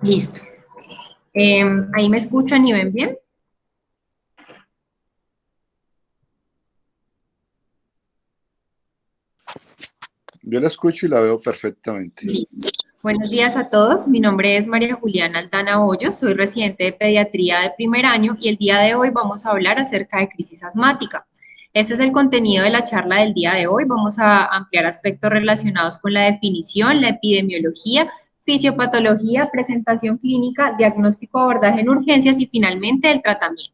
Listo. ¿Ahí me escuchan y ven bien? Yo la escucho y la veo perfectamente. Listo. Buenos días a todos. Mi nombre es María Juliana Aldana Hoyos. Soy residente de pediatría de primer año y el día de hoy vamos a hablar acerca de crisis asmática. Este es el contenido de la charla del día de hoy. Vamos a ampliar aspectos relacionados con la definición, la epidemiología, fisiopatología, presentación clínica, diagnóstico, abordaje en urgencias y finalmente el tratamiento.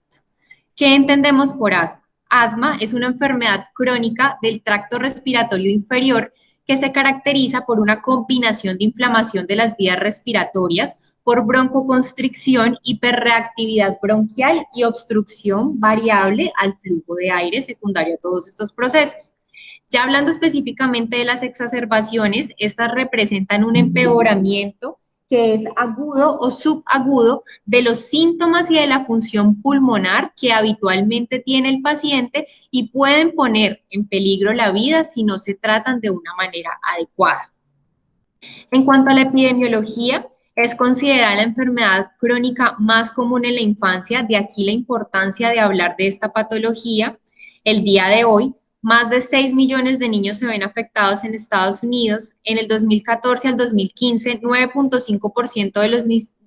¿Qué entendemos por asma? Asma es una enfermedad crónica del tracto respiratorio inferior que se caracteriza por una combinación de inflamación de las vías respiratorias, por broncoconstricción, hiperreactividad bronquial y obstrucción variable al flujo de aire secundario a todos estos procesos. Ya hablando específicamente de las exacerbaciones, estas representan un empeoramiento que es agudo o subagudo de los síntomas y de la función pulmonar que habitualmente tiene el paciente y pueden poner en peligro la vida si no se tratan de una manera adecuada. En cuanto a la epidemiología, es considerada la enfermedad crónica más común en la infancia, de aquí la importancia de hablar de esta patología. El día de hoy, más de 6 millones de niños se ven afectados en Estados Unidos. En el 2014 al 2015, 9.5%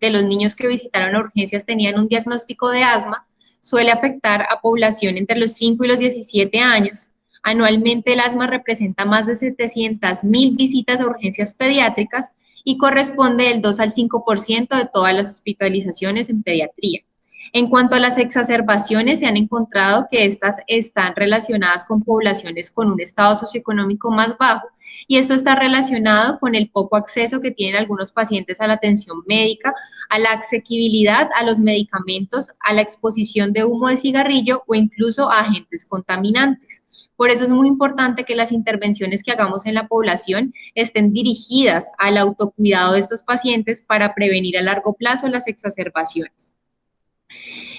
de los niños que visitaron urgencias tenían un diagnóstico de asma. Suele afectar a población entre los 5 y los 17 años. Anualmente el asma representa más de 700.000 visitas a urgencias pediátricas y corresponde del 2 al 5% de todas las hospitalizaciones en pediatría. En cuanto a las exacerbaciones, se han encontrado que estas están relacionadas con poblaciones con un estado socioeconómico más bajo y esto está relacionado con el poco acceso que tienen algunos pacientes a la atención médica, a la asequibilidad a los medicamentos, a la exposición de humo de cigarrillo o incluso a agentes contaminantes. Por eso es muy importante que las intervenciones que hagamos en la población estén dirigidas al autocuidado de estos pacientes para prevenir a largo plazo las exacerbaciones.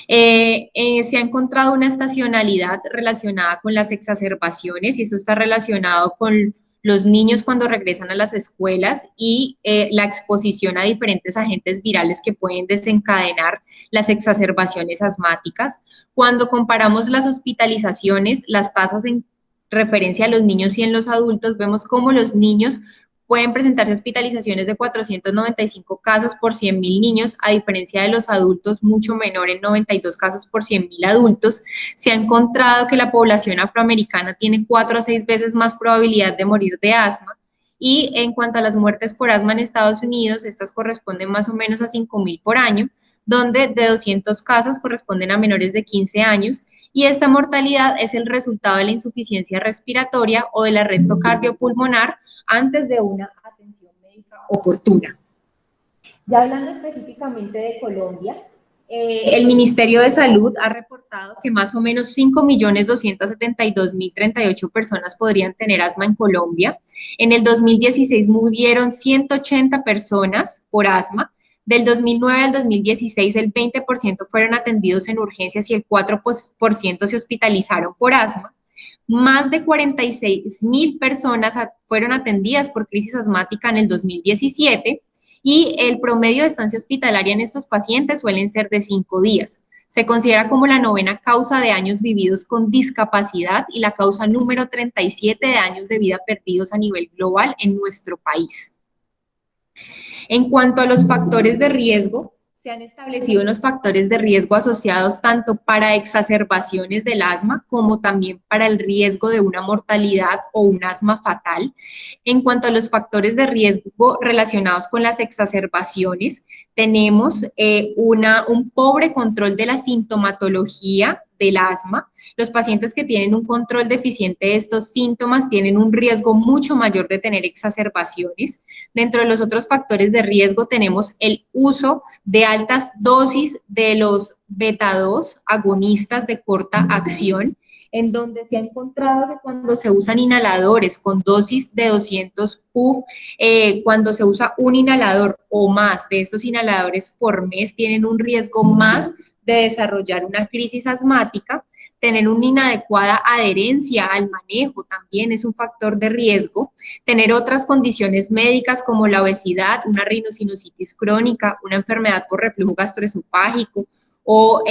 Se ha encontrado una estacionalidad relacionada con las exacerbaciones y eso está relacionado con los niños cuando regresan a las escuelas y la exposición a diferentes agentes virales que pueden desencadenar las exacerbaciones asmáticas. Cuando comparamos las hospitalizaciones, las tasas en referencia a los niños y en los adultos, vemos cómo los niños pueden presentarse hospitalizaciones de 495 casos por 100.000 niños, a diferencia de los adultos, mucho menor en 92 casos por 100.000 adultos. Se ha encontrado que la población afroamericana tiene 4 a 6 veces más probabilidad de morir de asma. Y en cuanto a las muertes por asma en Estados Unidos, estas corresponden más o menos a 5.000 por año, donde de 200 casos corresponden a menores de 15 años, y esta mortalidad es el resultado de la insuficiencia respiratoria o del arresto cardiopulmonar antes de una atención médica oportuna. Ya hablando específicamente de Colombia, el Ministerio de Salud ha reportado que más o menos 5.272.038 personas podrían tener asma en Colombia. En el 2016 murieron 180 personas por asma. Del 2009 al 2016, el 20% fueron atendidos en urgencias y el 4% se hospitalizaron por asma. Más de 46.000 personas fueron atendidas por crisis asmática en el 2017 y el promedio de estancia hospitalaria en estos pacientes suelen ser de 5 días. Se considera como la 9ª causa de años vividos con discapacidad y la causa número 37 de años de vida perdidos a nivel global en nuestro país. En cuanto a los factores de riesgo, se han establecido unos factores de riesgo asociados tanto para exacerbaciones del asma como también para el riesgo de una mortalidad o un asma fatal. En cuanto a los factores de riesgo relacionados con las exacerbaciones, tenemos un pobre control de la sintomatología del asma. Los pacientes que tienen un control deficiente de estos síntomas tienen un riesgo mucho mayor de tener exacerbaciones. Dentro de los otros factores de riesgo tenemos el uso de altas dosis de los beta-2 agonistas de corta acción, en donde se ha encontrado que cuando se usan inhaladores con dosis de 200 PUF, cuando se usa un inhalador o más de estos inhaladores por mes, tienen un riesgo más de desarrollar una crisis asmática. Tener una inadecuada adherencia al manejo también es un factor de riesgo. Tener otras condiciones médicas como la obesidad, una rinocinositis crónica, una enfermedad por reflujo gastroesofágico o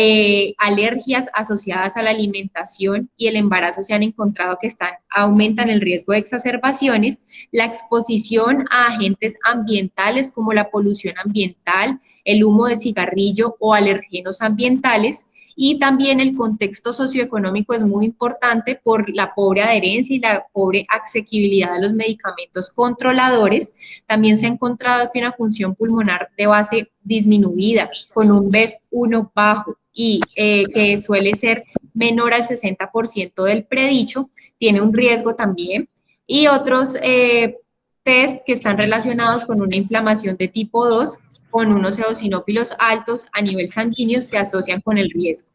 alergias asociadas a la alimentación y el embarazo se han encontrado que aumentan el riesgo de exacerbaciones. La exposición a agentes ambientales como la polución ambiental, el humo de cigarrillo o alergenos ambientales. Y también el contexto socioeconómico es muy importante por la pobre adherencia y la pobre asequibilidad de los medicamentos controladores. También se ha encontrado que una función pulmonar de base disminuida con un BEF1 bajo y que suele ser menor al 60% del predicho, tiene un riesgo también. Y otros test que están relacionados con una inflamación de tipo 2 con unos eosinófilos altos a nivel sanguíneo se asocian con el riesgo.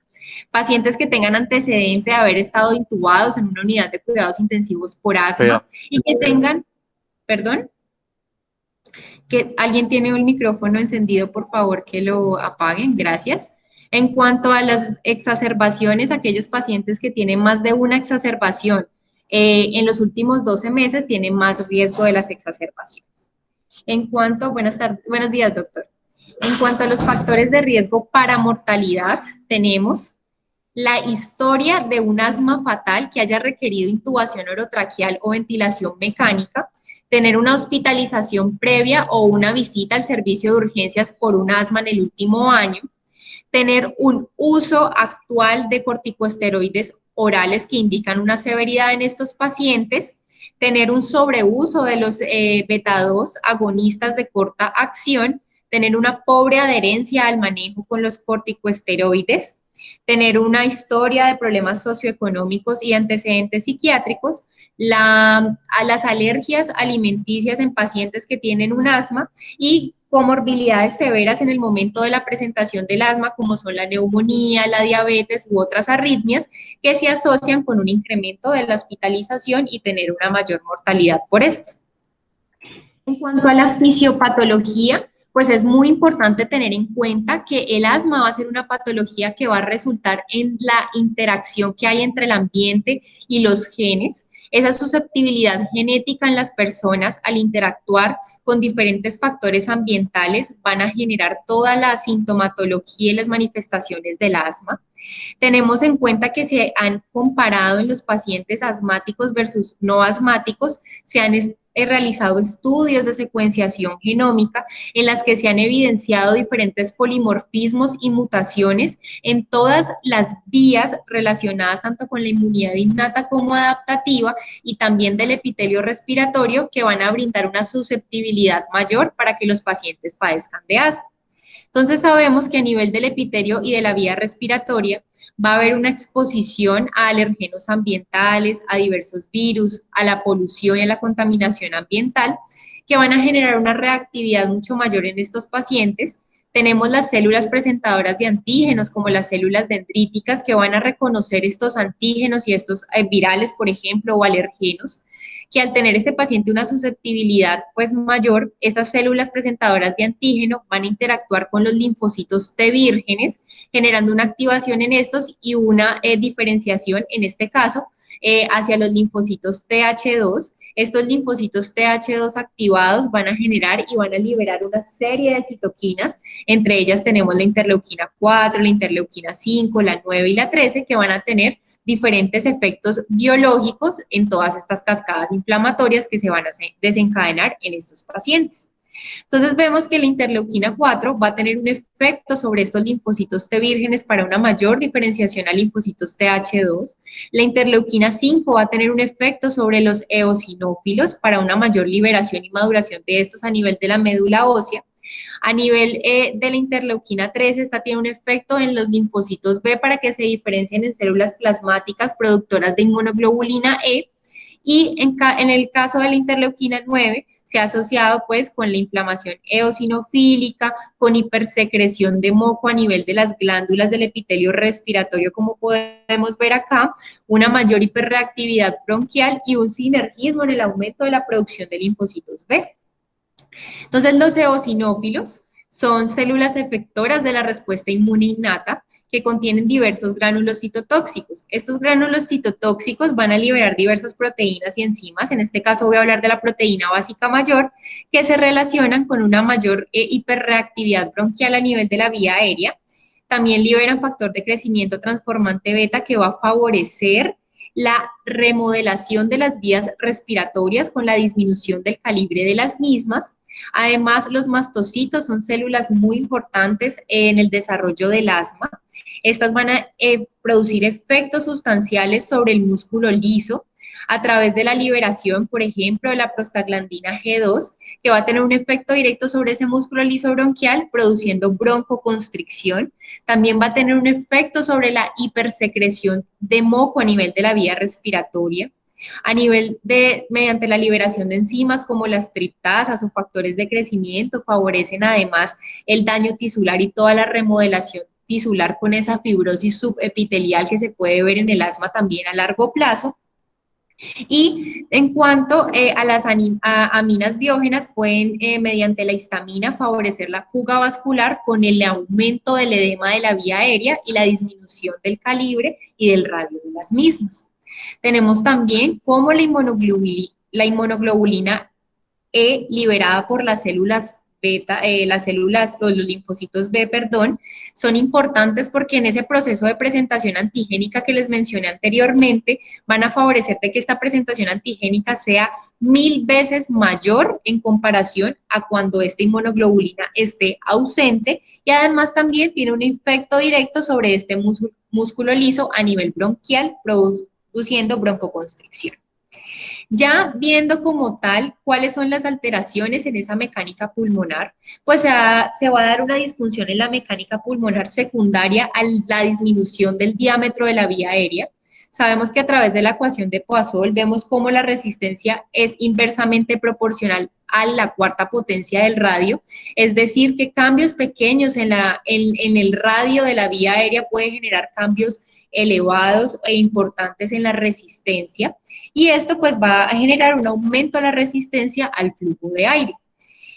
Pacientes que tengan antecedente de haber estado intubados en una unidad de cuidados intensivos por asma y que tengan, perdón, que alguien tiene el micrófono encendido, por favor que lo apaguen, gracias. En cuanto a las exacerbaciones, aquellos pacientes que tienen más de una exacerbación en los últimos 12 meses tienen más riesgo de las exacerbaciones. En cuanto, buenos días, doctor. En cuanto a los factores de riesgo para mortalidad, tenemos la historia de un asma fatal que haya requerido intubación orotraqueal o ventilación mecánica, tener una hospitalización previa o una visita al servicio de urgencias por un asma en el último año, tener un uso actual de corticosteroides orales que indican una severidad en estos pacientes, tener un sobreuso de los beta-2 agonistas de corta acción, tener una pobre adherencia al manejo con los corticosteroides, tener una historia de problemas socioeconómicos y antecedentes psiquiátricos, a las alergias alimenticias en pacientes que tienen un asma y comorbilidades severas en el momento de la presentación del asma, como son la neumonía, la diabetes u otras arritmias, que se asocian con un incremento de la hospitalización y tener una mayor mortalidad por esto. En cuanto a la fisiopatología, pues es muy importante tener en cuenta que el asma va a ser una patología que va a resultar en la interacción que hay entre el ambiente y los genes. Esa susceptibilidad genética en las personas al interactuar con diferentes factores ambientales van a generar toda la sintomatología y las manifestaciones del asma. Tenemos en cuenta que se han comparado en los pacientes asmáticos versus no asmáticos, se han realizado estudios de secuenciación genómica en las que se han evidenciado diferentes polimorfismos y mutaciones en todas las vías relacionadas tanto con la inmunidad innata como adaptativa y también del epitelio respiratorio que van a brindar una susceptibilidad mayor para que los pacientes padezcan de asma. Entonces sabemos que a nivel del epitelio y de la vía respiratoria va a haber una exposición a alergenos ambientales, a diversos virus, a la polución y a la contaminación ambiental, que van a generar una reactividad mucho mayor en estos pacientes. Tenemos las células presentadoras de antígenos, como las células dendríticas, que van a reconocer estos antígenos y estos virales, por ejemplo, o alergenos, que al tener este paciente una susceptibilidad pues mayor, estas células presentadoras de antígeno van a interactuar con los linfocitos T vírgenes, generando una activación en estos y una diferenciación, en este caso, hacia los linfocitos TH2. Estos linfocitos TH2 activados van a generar y van a liberar una serie de citoquinas, entre ellas tenemos la interleuquina 4, la interleuquina 5, la 9 y la 13, que van a tener diferentes efectos biológicos en todas estas cascadas inflamatorias que se van a desencadenar en estos pacientes. Entonces vemos que la interleuquina 4 va a tener un efecto sobre estos linfocitos T vírgenes para una mayor diferenciación a linfocitos TH2. La interleuquina 5 va a tener un efecto sobre los eosinófilos para una mayor liberación y maduración de estos a nivel de la médula ósea. A nivel de la interleuquina 13, esta tiene un efecto en los linfocitos B para que se diferencien en células plasmáticas productoras de inmunoglobulina E. Y en el caso de la interleuquina 9 se ha asociado pues con la inflamación eosinofílica, con hipersecreción de moco a nivel de las glándulas del epitelio respiratorio, como podemos ver acá, una mayor hiperreactividad bronquial y un sinergismo en el aumento de la producción de linfocitos B. Entonces, los eosinófilos son células efectoras de la respuesta inmune innata que contienen diversos gránulos citotóxicos. Estos gránulos citotóxicos van a liberar diversas proteínas y enzimas, en este caso voy a hablar de la proteína básica mayor, que se relacionan con una mayor hiperreactividad bronquial a nivel de la vía aérea. También liberan factor de crecimiento transformante beta que va a favorecer la remodelación de las vías respiratorias con la disminución del calibre de las mismas. Además, los mastocitos son células muy importantes en el desarrollo del asma. Estas van a producir efectos sustanciales sobre el músculo liso a través de la liberación, por ejemplo, de la prostaglandina G2, que va a tener un efecto directo sobre ese músculo liso bronquial, produciendo broncoconstricción. También va a tener un efecto sobre la hipersecreción de moco a nivel de la vía respiratoria, a nivel de, mediante la liberación de enzimas como las triptasas o factores de crecimiento, favorecen además el daño tisular y toda la remodelación tisular con esa fibrosis subepitelial que se puede ver en el asma también a largo plazo. Y en cuanto a las aminas biógenas, pueden, mediante la histamina, favorecer la fuga vascular con el aumento del edema de la vía aérea y la disminución del calibre y del radio de las mismas. Tenemos también cómo la inmunoglobulina E liberada por las células beta, los linfocitos B, perdón, son importantes porque en ese proceso de presentación antigénica que les mencioné anteriormente, van a favorecer de que esta presentación antigénica sea 1000 veces mayor en comparación a cuando esta inmunoglobulina esté ausente, y además también tiene un efecto directo sobre este músculo liso a nivel bronquial, produciendo broncoconstricción. Ya viendo como tal cuáles son las alteraciones en esa mecánica pulmonar, pues se va a dar una disfunción en la mecánica pulmonar secundaria a la disminución del diámetro de la vía aérea. Sabemos que a través de la ecuación de Poisson vemos cómo la resistencia es inversamente proporcional a la cuarta potencia del radio, es decir, que cambios pequeños en el radio de la vía aérea puede generar cambios elevados e importantes en la resistencia, y esto pues va a generar un aumento de la resistencia al flujo de aire.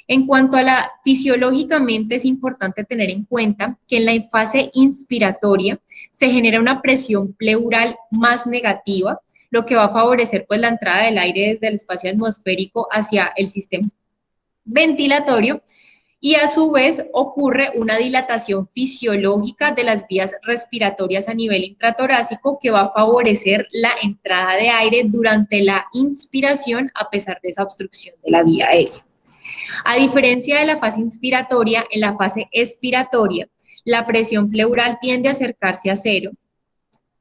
En cuanto a la fisiológicamente, es importante tener en cuenta que en la fase inspiratoria se genera una presión pleural más negativa, lo que va a favorecer pues la entrada del aire desde el espacio atmosférico hacia el sistema ventilatorio, y a su vez ocurre una dilatación fisiológica de las vías respiratorias a nivel intratorácico que va a favorecer la entrada de aire durante la inspiración a pesar de esa obstrucción de la vía aérea. A diferencia de la fase inspiratoria, en la fase expiratoria, la presión pleural tiende a acercarse a cero.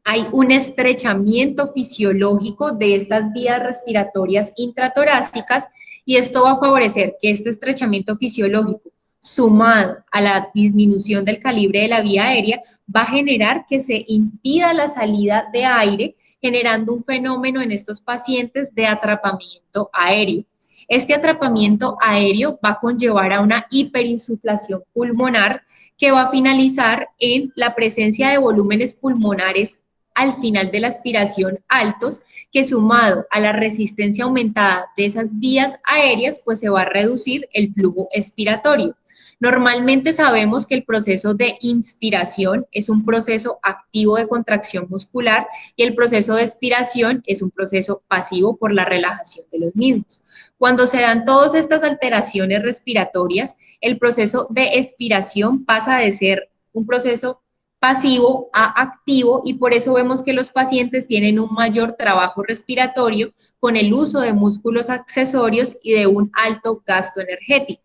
Hay un estrechamiento fisiológico de estas vías respiratorias intratorácicas, y esto va a favorecer que este estrechamiento fisiológico, sumado a la disminución del calibre de la vía aérea, va a generar que se impida la salida de aire, generando un fenómeno en estos pacientes de atrapamiento aéreo. Este atrapamiento aéreo va a conllevar a una hiperinsuflación pulmonar que va a finalizar en la presencia de volúmenes pulmonares al final de la aspiración altos, que sumado a la resistencia aumentada de esas vías aéreas, pues se va a reducir el flujo expiratorio. Normalmente sabemos que el proceso de inspiración es un proceso activo de contracción muscular y el proceso de expiración es un proceso pasivo por la relajación de los mismos. Cuando se dan todas estas alteraciones respiratorias, el proceso de expiración pasa de ser un proceso pasivo a activo, y por eso vemos que los pacientes tienen un mayor trabajo respiratorio con el uso de músculos accesorios y de un alto gasto energético.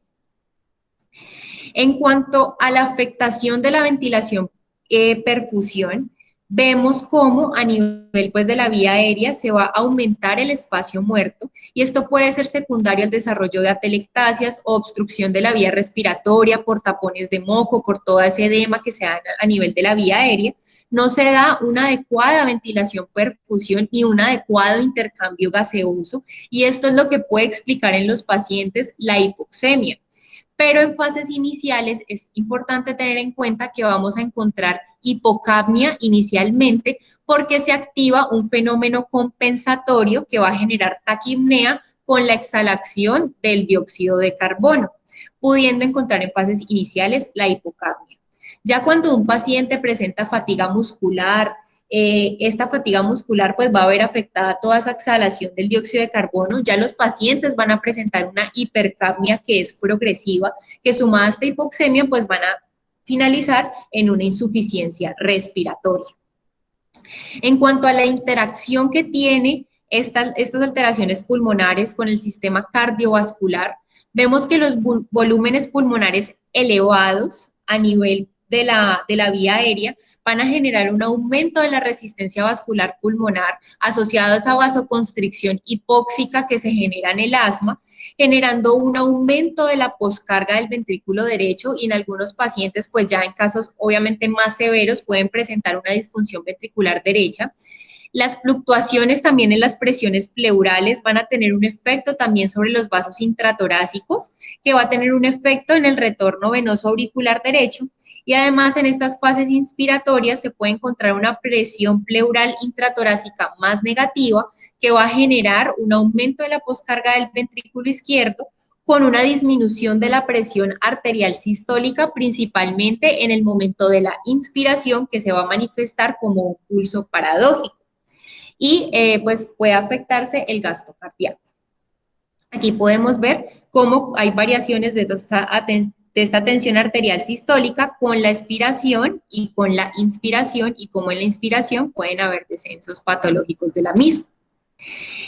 En cuanto a la afectación de la ventilación perfusión, vemos cómo a nivel pues, de la vía aérea se va a aumentar el espacio muerto, y esto puede ser secundario al desarrollo de atelectasias o obstrucción de la vía respiratoria por tapones de moco, por todo ese edema que se da a nivel de la vía aérea. No se da una adecuada ventilación perfusión ni un adecuado intercambio gaseoso, y esto es lo que puede explicar en los pacientes la hipoxemia. Pero en fases iniciales es importante tener en cuenta que vamos a encontrar hipocapnia inicialmente porque se activa un fenómeno compensatorio que va a generar taquipnea con la exhalación del dióxido de carbono, pudiendo encontrar en fases iniciales la hipocapnia. Ya cuando un paciente presenta fatiga muscular, esta fatiga muscular pues va a ver afectada toda esa exhalación del dióxido de carbono, ya los pacientes van a presentar una hipercapnia que es progresiva, que sumada a esta hipoxemia pues van a finalizar en una insuficiencia respiratoria. En cuanto a la interacción que tiene estas alteraciones pulmonares con el sistema cardiovascular, vemos que los volúmenes pulmonares elevados a nivel de la vía aérea van a generar un aumento de la resistencia vascular pulmonar asociado a esa vasoconstricción hipóxica que se genera en el asma, generando un aumento de la poscarga del ventrículo derecho y en algunos pacientes, pues ya en casos obviamente más severos, pueden presentar una disfunción ventricular derecha. Las fluctuaciones también en las presiones pleurales van a tener un efecto también sobre los vasos intratorácicos, que va a tener un efecto en el retorno venoso auricular derecho, y además en estas fases inspiratorias se puede encontrar una presión pleural intratorácica más negativa, que va a generar un aumento de la poscarga del ventrículo izquierdo, con una disminución de la presión arterial sistólica, principalmente en el momento de la inspiración, que se va a manifestar como un pulso paradójico. Y pues puede afectarse el gasto cardíaco. Aquí podemos ver cómo hay variaciones de esta tensión arterial sistólica con la expiración y con la inspiración, y cómo en la inspiración pueden haber descensos patológicos de la misma.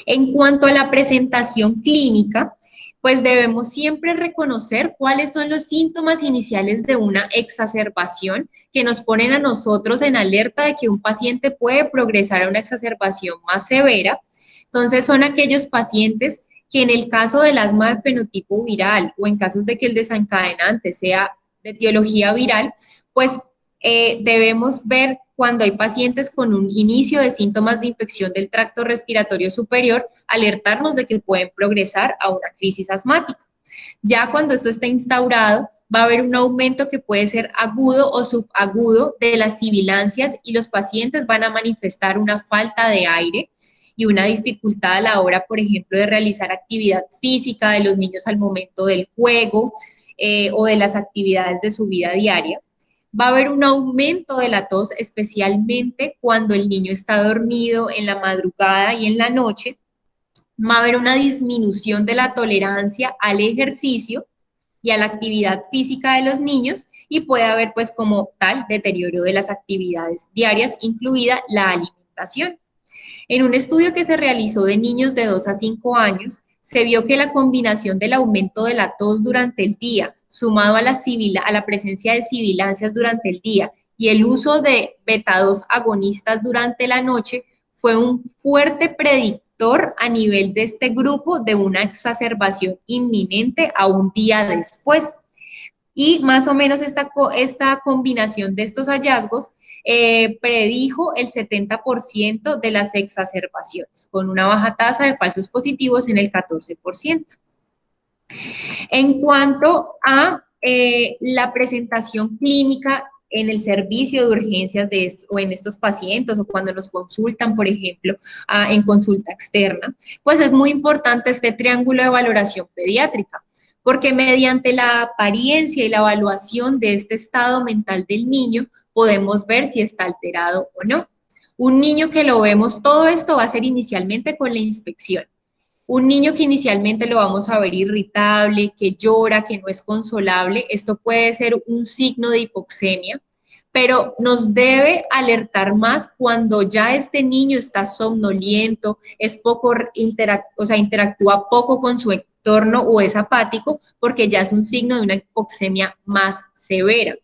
En cuanto a la presentación clínica, pues debemos siempre reconocer cuáles son los síntomas iniciales de una exacerbación que nos ponen a nosotros en alerta de que un paciente puede progresar a una exacerbación más severa. Entonces son aquellos pacientes que en el caso del asma de fenotipo viral o en casos de que el desencadenante sea de etiología viral, pues debemos ver cuando hay pacientes con un inicio de síntomas de infección del tracto respiratorio superior, alertarnos de que pueden progresar a una crisis asmática. Ya cuando esto está instaurado, va a haber un aumento que puede ser agudo o subagudo de las sibilancias, y los pacientes van a manifestar una falta de aire y una dificultad a la hora, por ejemplo, de realizar actividad física de los niños al momento del juego o de las actividades de su vida diaria. Va a haber un aumento de la tos, especialmente cuando el niño está dormido en la madrugada y en la noche. Va a haber una disminución de la tolerancia al ejercicio y a la actividad física de los niños, y puede haber pues como tal deterioro de las actividades diarias, incluida la alimentación. En un estudio que se realizó de niños de 2 a 5 años, se vio que la combinación del aumento de la tos durante el día, sumado a la presencia de sibilancias durante el día y el uso de beta-2 agonistas durante la noche, fue un fuerte predictor a nivel de este grupo de una exacerbación inminente a un día después. Y más o menos esta combinación de estos hallazgos predijo el 70% de las exacerbaciones, con una baja tasa de falsos positivos en el 14%. En cuanto a la presentación clínica en el servicio de urgencias o en estos pacientes, o cuando nos consultan, por ejemplo, en consulta externa, pues es muy importante este triángulo de valoración pediátrica, porque mediante la apariencia y la evaluación de este estado mental del niño, podemos ver si está alterado o no. Un niño que lo vemos, todo esto va a ser inicialmente con la inspección. Un niño que inicialmente lo vamos a ver irritable, que llora, que no es consolable, esto puede ser un signo de hipoxemia, pero nos debe alertar más cuando ya este niño está somnoliento, es poco interactúa poco con su entorno o es apático, porque ya es un signo de una hipoxemia más severa.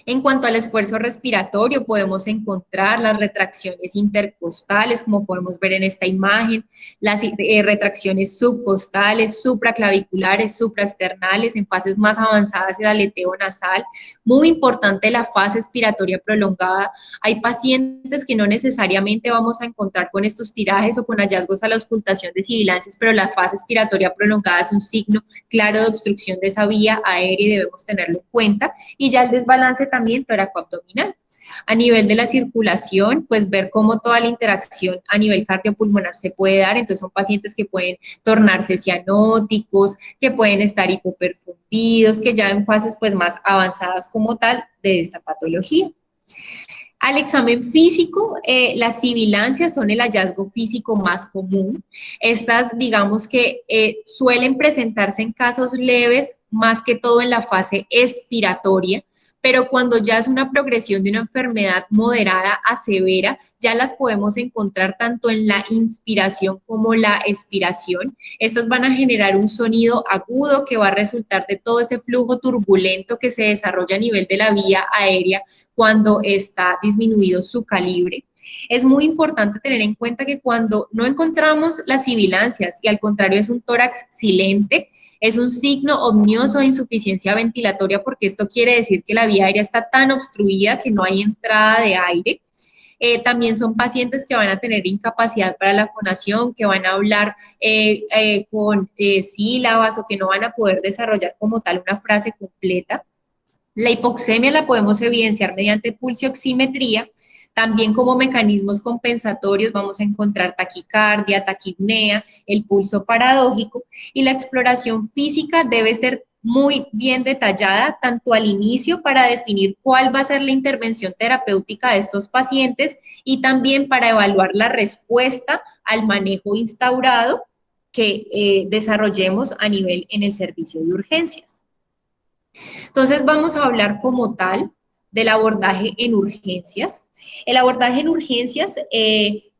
En cuanto al esfuerzo respiratorio, podemos encontrar las retracciones intercostales, como podemos ver en esta imagen, las retracciones subcostales, supraclaviculares, supraesternales, en fases más avanzadas el aleteo nasal. Muy importante la fase expiratoria prolongada. Hay pacientes que no necesariamente vamos a encontrar con estos tirajes o con hallazgos a la auscultación de sibilancias, pero la fase expiratoria prolongada es un signo claro de obstrucción de esa vía aérea y debemos tenerlo en cuenta. Y ya el desbalance también toracoabdominal. A nivel de la circulación, pues ver cómo toda la interacción a nivel cardiopulmonar se puede dar. Entonces son pacientes que pueden tornarse cianóticos, que pueden estar hipoperfundidos, que ya en fases pues más avanzadas como tal de esta patología. Al examen físico, las sibilancias son el hallazgo físico más común. Estas, digamos que suelen presentarse en casos leves, más que todo en la fase expiratoria, pero cuando ya es una progresión de una enfermedad moderada a severa, ya las podemos encontrar tanto en la inspiración como la expiración. Estas van a generar un sonido agudo que va a resultar de todo ese flujo turbulento que se desarrolla a nivel de la vía aérea cuando está disminuido su calibre. Es muy importante tener en cuenta que cuando no encontramos las sibilancias y al contrario es un tórax silente, es un signo omnioso de insuficiencia ventilatoria porque esto quiere decir que la vía aérea está tan obstruida que no hay entrada de aire. También son pacientes que van a tener incapacidad para la fonación, que van a hablar con sílabas o que no van a poder desarrollar como tal una frase completa. La hipoxemia la podemos evidenciar mediante pulsioximetría. También como mecanismos compensatorios vamos a encontrar taquicardia, taquipnea, el pulso paradójico y la exploración física debe ser muy bien detallada, tanto al inicio para definir cuál va a ser la intervención terapéutica de estos pacientes y también para evaluar la respuesta al manejo instaurado que desarrollemos a nivel en el servicio de urgencias. Entonces vamos a hablar como tal del abordaje en urgencias. El abordaje en urgencias,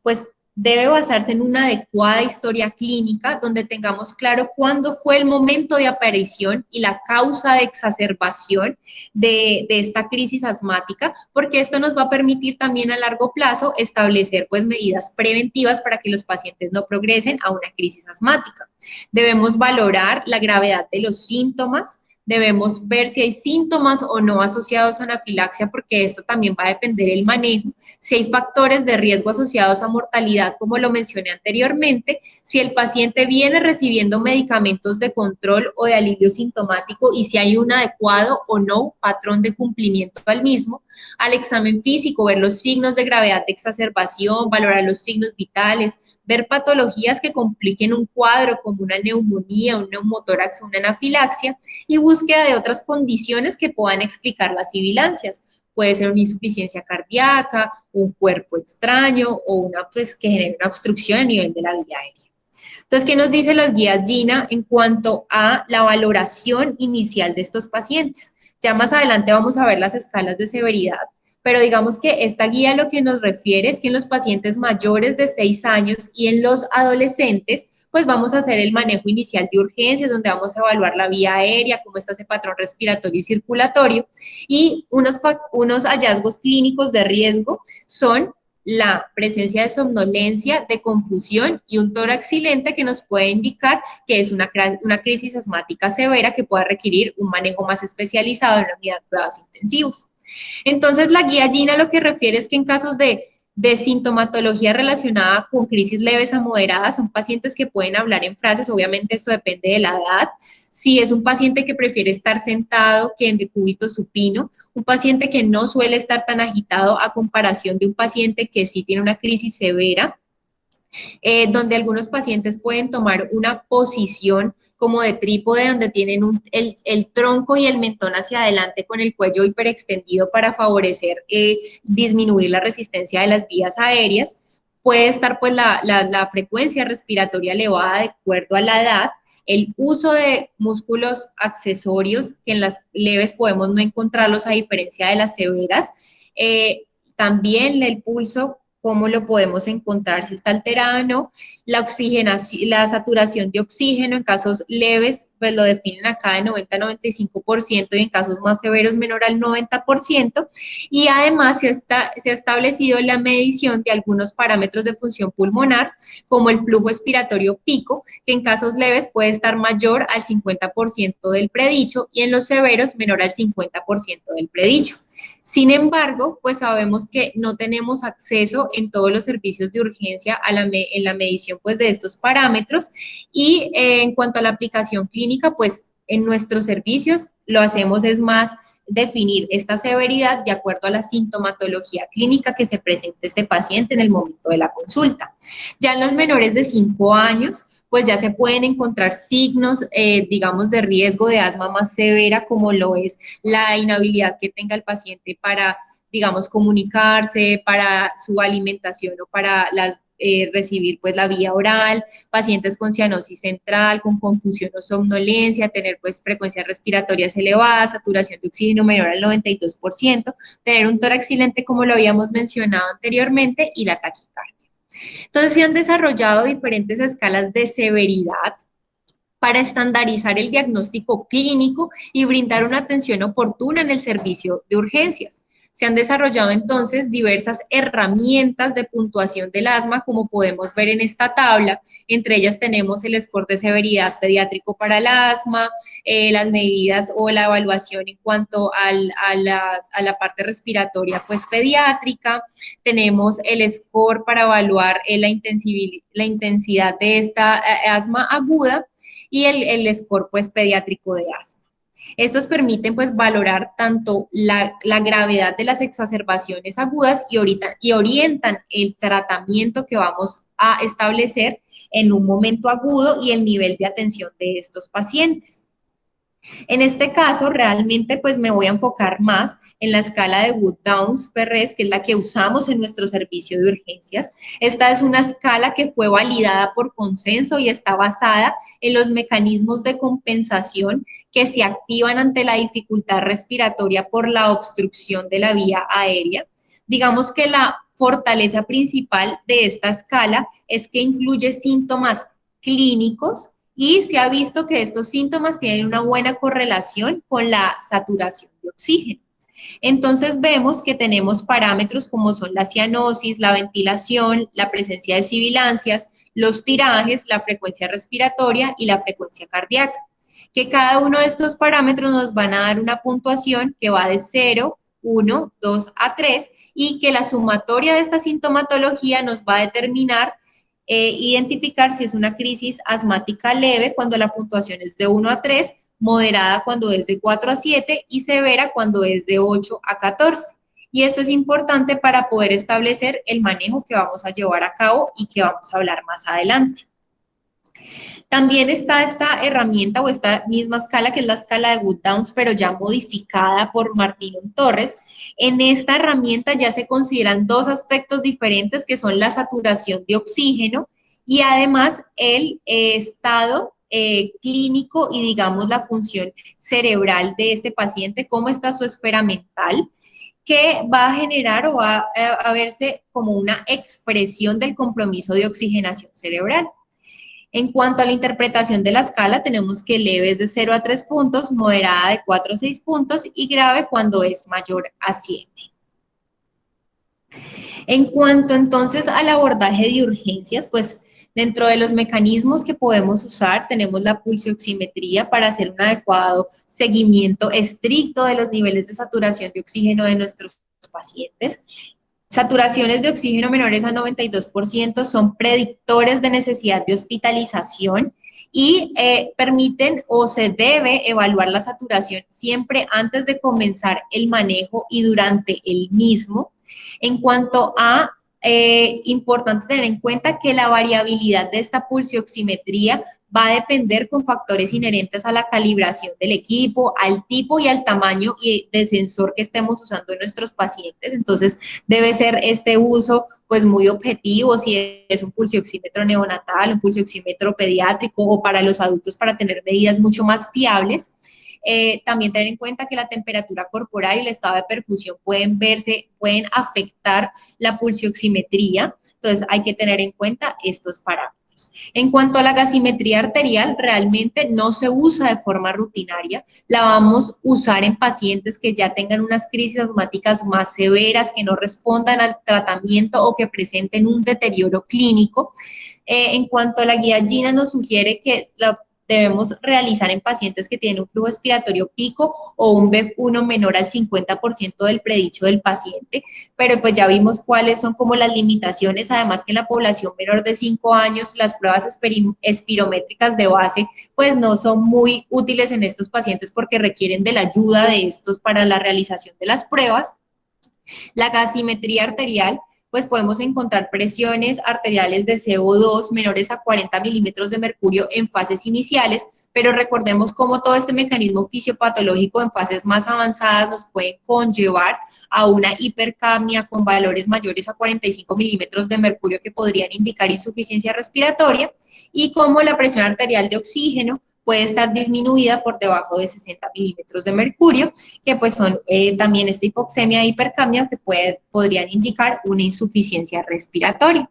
pues debe basarse en una adecuada historia clínica donde tengamos claro cuándo fue el momento de aparición y la causa de exacerbación de esta crisis asmática, porque esto nos va a permitir también a largo plazo establecer pues medidas preventivas para que los pacientes no progresen a una crisis asmática. Debemos valorar la gravedad de los síntomas, debemos ver si hay síntomas o no asociados a anafilaxia, porque esto también va a depender del manejo, si hay factores de riesgo asociados a mortalidad, como lo mencioné anteriormente, si el paciente viene recibiendo medicamentos de control o de alivio sintomático y si hay un adecuado o no patrón de cumplimiento al mismo, al examen físico, ver los signos de gravedad de exacerbación, valorar los signos vitales, ver patologías que compliquen un cuadro como una neumonía, un neumotórax o una anafilaxia y búsqueda de otras condiciones que puedan explicar las sibilancias. Puede ser una insuficiencia cardíaca, un cuerpo extraño o una pues que genere una obstrucción a nivel de la vía aérea. Entonces, ¿qué nos dice las guías Gina en cuanto a la valoración inicial de estos pacientes? Ya más adelante vamos a ver las escalas de severidad, pero digamos que esta guía lo que nos refiere es que en los pacientes mayores de 6 años y en los adolescentes, pues vamos a hacer el manejo inicial de urgencias, donde vamos a evaluar la vía aérea, cómo está ese patrón respiratorio y circulatorio, y unos hallazgos clínicos de riesgo son la presencia de somnolencia, de confusión y un tórax silente que nos puede indicar que es una crisis asmática severa que pueda requerir un manejo más especializado en la unidad de cuidados intensivos. Entonces, la guía Gina lo que refiere es que en casos de sintomatología relacionada con crisis leves a moderadas, son pacientes que pueden hablar en frases, obviamente esto depende de la edad. Si es un paciente que prefiere estar sentado que en decúbito supino, un paciente que no suele estar tan agitado a comparación de un paciente que sí tiene una crisis severa, donde algunos pacientes pueden tomar una posición como de trípode, donde tienen el tronco y el mentón hacia adelante con el cuello hiperextendido para favorecer disminuir la resistencia de las vías aéreas. Puede estar pues la frecuencia respiratoria elevada de acuerdo a la edad, el uso de músculos accesorios, que en las leves podemos no encontrarlos a diferencia de las severas, también el pulso, cómo lo podemos encontrar, si está alterado o no, la oxigenación, la saturación de oxígeno en casos leves, pues lo definen acá de 90-95% y en casos más severos menor al 90%, y además se ha establecido la medición de algunos parámetros de función pulmonar, como el flujo expiratorio pico, que en casos leves puede estar mayor al 50% del predicho y en los severos menor al 50% del predicho. Sin embargo, pues sabemos que no tenemos acceso en todos los servicios de urgencia en la medición pues de estos parámetros y en cuanto a la aplicación clínica, pues en nuestros servicios lo hacemos es más definir esta severidad de acuerdo a la sintomatología clínica que se presente este paciente en el momento de la consulta. Ya en los menores de 5 años, pues ya se pueden encontrar signos, digamos, de riesgo de asma más severa, como lo es la inhabilidad que tenga el paciente para, digamos, comunicarse, para su alimentación o para recibir pues la vía oral, pacientes con cianosis central, con confusión o somnolencia, tener pues frecuencias respiratorias elevadas, saturación de oxígeno menor al 92%, tener un tórax silente como lo habíamos mencionado anteriormente y la taquicardia. Entonces se han desarrollado diferentes escalas de severidad para estandarizar el diagnóstico clínico y brindar una atención oportuna en el servicio de urgencias. Se han desarrollado entonces diversas herramientas de puntuación del asma, como podemos ver en esta tabla. Entre ellas tenemos el score de severidad pediátrico para el asma, las medidas o la evaluación en cuanto a la parte respiratoria pues pediátrica. Tenemos el score para evaluar la intensidad de esta asma aguda y el score pues pediátrico de asma. Estos permiten pues valorar tanto la gravedad de las exacerbaciones agudas y orientan el tratamiento que vamos a establecer en un momento agudo y el nivel de atención de estos pacientes. En este caso, realmente, pues me voy a enfocar más en la escala de Wood-Downs-Ferrés, que es la que usamos en nuestro servicio de urgencias. Esta es una escala que fue validada por consenso y está basada en los mecanismos de compensación que se activan ante la dificultad respiratoria por la obstrucción de la vía aérea. Digamos que la fortaleza principal de esta escala es que incluye síntomas clínicos y se ha visto que estos síntomas tienen una buena correlación con la saturación de oxígeno. Entonces vemos que tenemos parámetros como son la cianosis, la ventilación, la presencia de sibilancias, los tirajes, la frecuencia respiratoria y la frecuencia cardíaca, que cada uno de estos parámetros nos van a dar una puntuación que va de 0, 1, 2 a 3 y que la sumatoria de esta sintomatología nos va a determinar identificar si es una crisis asmática leve cuando la puntuación es de 1 a 3, moderada cuando es de 4 a 7 y severa cuando es de 8 a 14. Y esto es importante para poder establecer el manejo que vamos a llevar a cabo y que vamos a hablar más adelante. También está esta herramienta o esta misma escala, que es la escala de Wood-Downs, pero ya modificada por Martín Torres. En esta herramienta ya se consideran dos aspectos diferentes, que son la saturación de oxígeno y además el estado clínico y, digamos, la función cerebral de este paciente, cómo está su esfera mental, que va a generar o va a verse como una expresión del compromiso de oxigenación cerebral. En cuanto a la interpretación de la escala, tenemos que leve es de 0 a 3 puntos, moderada de 4 a 6 puntos y grave cuando es mayor a 7. En cuanto entonces al abordaje de urgencias, pues dentro de los mecanismos que podemos usar tenemos la pulsioximetría para hacer un adecuado seguimiento estricto de los niveles de saturación de oxígeno de nuestros pacientes. Saturaciones de oxígeno menores a 92% son predictores de necesidad de hospitalización y permiten o se debe evaluar la saturación siempre antes de comenzar el manejo y durante el mismo. En cuanto a, importante tener en cuenta que la variabilidad de esta pulsioximetría va a depender con factores inherentes a la calibración del equipo, al tipo y al tamaño de sensor que estemos usando en nuestros pacientes. Entonces, debe ser este uso pues muy objetivo, si es un pulsioxímetro neonatal, un pulsioxímetro pediátrico o para los adultos para tener medidas mucho más fiables. También tener en cuenta que la temperatura corporal y el estado de perfusión pueden afectar la pulsioximetría, entonces hay que tener en cuenta estos parámetros. En cuanto a la gasimetría arterial, realmente no se usa de forma rutinaria, la vamos a usar en pacientes que ya tengan unas crisis asmáticas más severas, que no respondan al tratamiento o que presenten un deterioro clínico. En cuanto a la guía GINA, nos sugiere que debemos realizar en pacientes que tienen un flujo expiratorio pico o un BEF1 menor al 50% del predicho del paciente, pero pues ya vimos cuáles son como las limitaciones, además que en la población menor de 5 años las pruebas espirométricas de base pues no son muy útiles en estos pacientes porque requieren de la ayuda de estos para la realización de las pruebas. La gasimetría arterial, pues podemos encontrar presiones arteriales de CO2 menores a 40 milímetros de mercurio en fases iniciales, pero recordemos cómo todo este mecanismo fisiopatológico en fases más avanzadas nos puede conllevar a una hipercapnia con valores mayores a 45 milímetros de mercurio que podrían indicar insuficiencia respiratoria, y cómo la presión arterial de oxígeno puede estar disminuida por debajo de 60 milímetros de mercurio, que pues son también esta hipoxemia e hipercapnia que podrían indicar una insuficiencia respiratoria.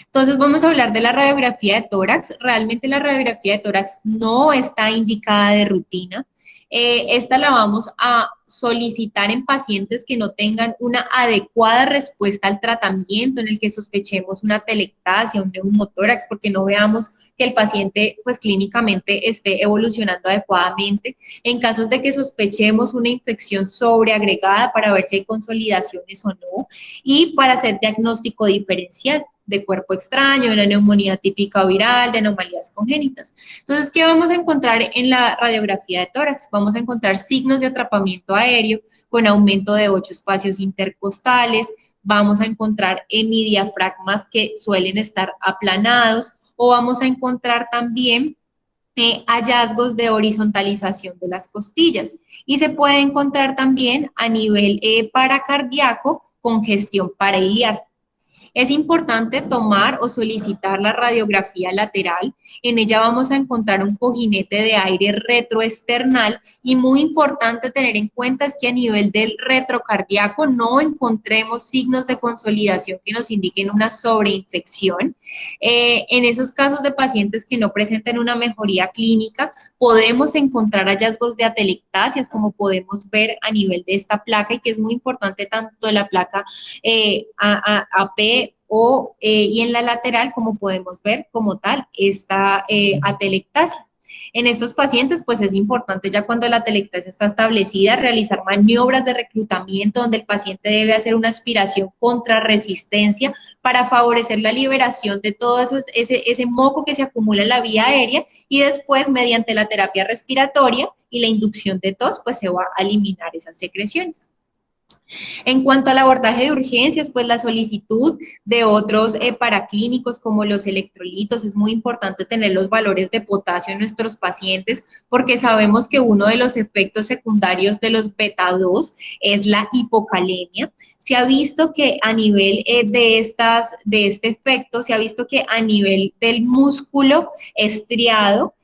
Entonces vamos a hablar de la radiografía de tórax. Realmente la radiografía de tórax no está indicada de rutina. Esta la vamos a solicitar en pacientes que no tengan una adecuada respuesta al tratamiento, en el que sospechemos una telectasia, un neumotórax, porque no veamos que el paciente pues clínicamente esté evolucionando adecuadamente. En casos de que sospechemos una infección sobreagregada, para ver si hay consolidaciones o no, y para hacer diagnóstico diferencial de cuerpo extraño, de una neumonía típica o viral, de anomalías congénitas. Entonces, ¿qué vamos a encontrar en la radiografía de tórax? Vamos a encontrar signos de atrapamiento aéreo con aumento de 8 espacios intercostales, vamos a encontrar hemidiafragmas que suelen estar aplanados, o vamos a encontrar también hallazgos de horizontalización de las costillas, y se puede encontrar también a nivel paracardíaco congestión parailiar. Es importante tomar o solicitar la radiografía lateral. En ella vamos a encontrar un cojinete de aire retroesternal, y muy importante tener en cuenta es que a nivel del retrocardíaco no encontremos signos de consolidación que nos indiquen una sobreinfección. En esos casos de pacientes que no presenten una mejoría clínica, podemos encontrar hallazgos de atelectasias, como podemos ver a nivel de esta placa, y que es muy importante tanto la placa AP y en la lateral, como podemos ver como tal, esta atelectasia. En estos pacientes, pues es importante, ya cuando la atelectasia está establecida, realizar maniobras de reclutamiento donde el paciente debe hacer una aspiración contra resistencia para favorecer la liberación de todo ese moco que se acumula en la vía aérea, y después, mediante la terapia respiratoria y la inducción de tos, pues se va a eliminar esas secreciones. En cuanto al abordaje de urgencias, pues la solicitud de otros paraclínicos como los electrolitos. Es muy importante tener los valores de potasio en nuestros pacientes, porque sabemos que uno de los efectos secundarios de los beta 2 es la hipocalemia. Se ha visto que a nivel de este efecto, se ha visto que a nivel del músculo estriado,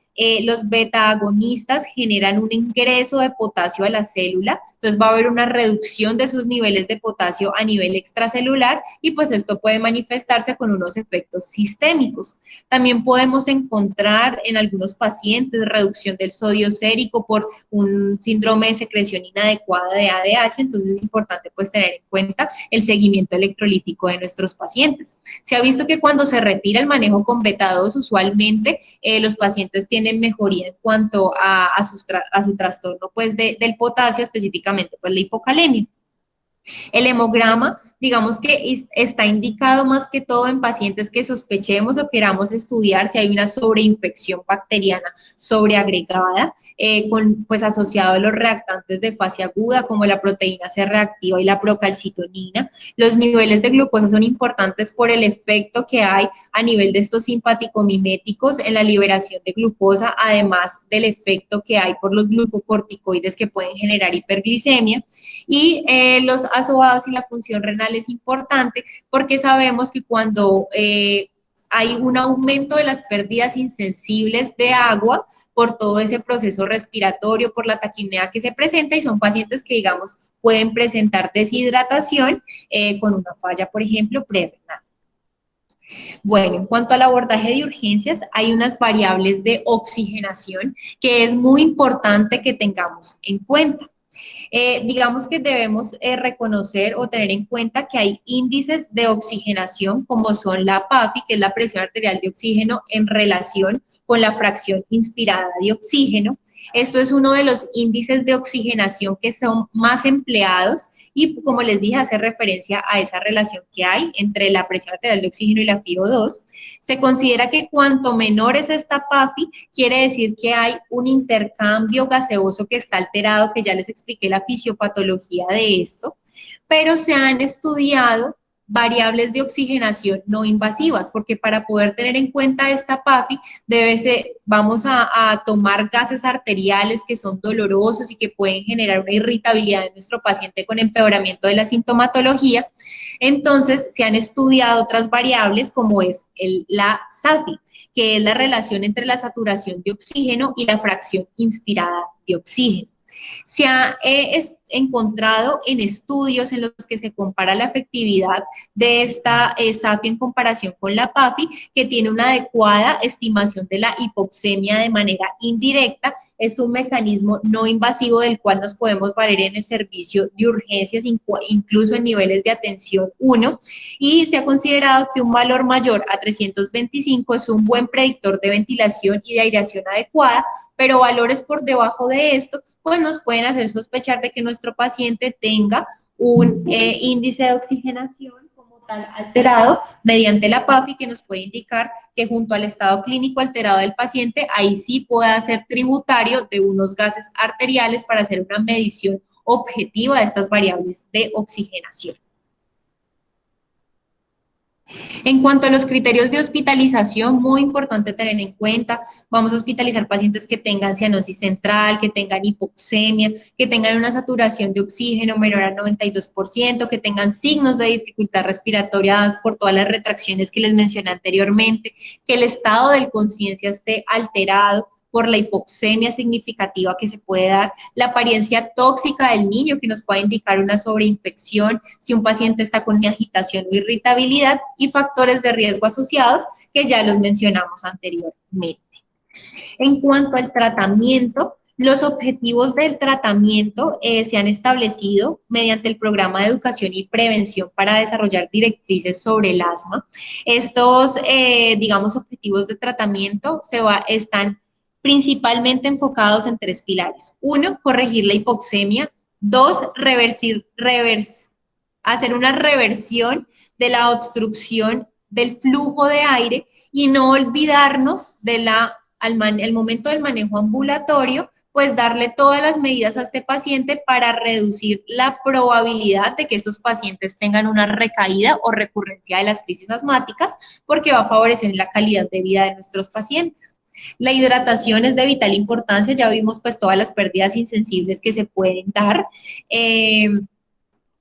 los beta-agonistas generan un ingreso de potasio a la célula, entonces va a haber una reducción de sus niveles de potasio a nivel extracelular, y pues esto puede manifestarse con unos efectos sistémicos. También podemos encontrar en algunos pacientes reducción del sodio sérico por un síndrome de secreción inadecuada de ADH, entonces es importante pues tener en cuenta el seguimiento electrolítico de nuestros pacientes. Se ha visto que cuando se retira el manejo con beta 2, usualmente los pacientes tienen mejoría en cuanto a su trastorno pues del potasio, específicamente pues la hipocalemia. El hemograma, digamos que está indicado más que todo en pacientes que sospechemos o queramos estudiar si hay una sobreinfección bacteriana sobreagregada, pues asociado a los reactantes de fase aguda, como la proteína C reactiva y la procalcitonina. Los niveles de glucosa son importantes por el efecto que hay a nivel de estos simpático-miméticos en la liberación de glucosa, además del efecto que hay por los glucocorticoides que pueden generar hiperglicemia. Y los asobados y la función renal es importante, porque sabemos que cuando hay un aumento de las pérdidas insensibles de agua por todo ese proceso respiratorio, por la taquipnea que se presenta, y son pacientes que, digamos, pueden presentar deshidratación con una falla, por ejemplo, prerrenal. Bueno, en cuanto al abordaje de urgencias, hay unas variables de oxigenación que es muy importante que tengamos en cuenta. Digamos que debemos reconocer o tener en cuenta que hay índices de oxigenación como son la PAFI, que es la presión arterial de oxígeno en relación con la fracción inspirada de oxígeno. Esto es uno de los índices de oxigenación que son más empleados y, como les dije, hace referencia a esa relación que hay entre la presión arterial de oxígeno y la FiO2. Se considera que cuanto menor es esta PAFI, quiere decir que hay un intercambio gaseoso que está alterado, que ya les expliqué la fisiopatología de esto, pero se han estudiado variables de oxigenación no invasivas, porque para poder tener en cuenta esta PAFI, vamos a tomar gases arteriales que son dolorosos y que pueden generar una irritabilidad en nuestro paciente con empeoramiento de la sintomatología. Entonces, se han estudiado otras variables como es la SAFI, que es la relación entre la saturación de oxígeno y la fracción inspirada de oxígeno. Se ha encontrado en estudios en los que se compara la efectividad de esta SAFI en comparación con la PAFI, que tiene una adecuada estimación de la hipoxemia de manera indirecta. Es un mecanismo no invasivo del cual nos podemos valer en el servicio de urgencias, incluso en niveles de atención 1, y se ha considerado que un valor mayor a 325 es un buen predictor de ventilación y de aireación adecuada, pero valores por debajo de esto, pues nos pueden hacer sospechar de que nuestro paciente tenga un índice de oxigenación como tal alterado mediante la PAFI, que nos puede indicar que junto al estado clínico alterado del paciente, ahí sí pueda ser tributario de unos gases arteriales para hacer una medición objetiva de estas variables de oxigenación. En cuanto a los criterios de hospitalización, muy importante tener en cuenta, vamos a hospitalizar pacientes que tengan cianosis central, que tengan hipoxemia, que tengan una saturación de oxígeno menor al 92%, que tengan signos de dificultad respiratoria dadas por todas las retracciones que les mencioné anteriormente, que el estado de conciencia esté alterado por la hipoxemia significativa que se puede dar, la apariencia tóxica del niño que nos puede indicar una sobreinfección, si un paciente está con agitación o irritabilidad y factores de riesgo asociados que ya los mencionamos anteriormente. En cuanto al tratamiento, los objetivos del tratamiento se han establecido mediante el programa de educación y prevención para desarrollar directrices sobre el asma. Estos, digamos, objetivos de tratamiento están principalmente enfocados en 3 pilares. 1, corregir la hipoxemia. 2, hacer una reversión de la obstrucción del flujo de aire y no olvidarnos de al momento del manejo ambulatorio, pues darle todas las medidas a este paciente para reducir la probabilidad de que estos pacientes tengan una recaída o recurrencia de las crisis asmáticas, porque va a favorecer la calidad de vida de nuestros pacientes. La hidratación es de vital importancia, ya vimos pues todas las pérdidas insensibles que se pueden dar.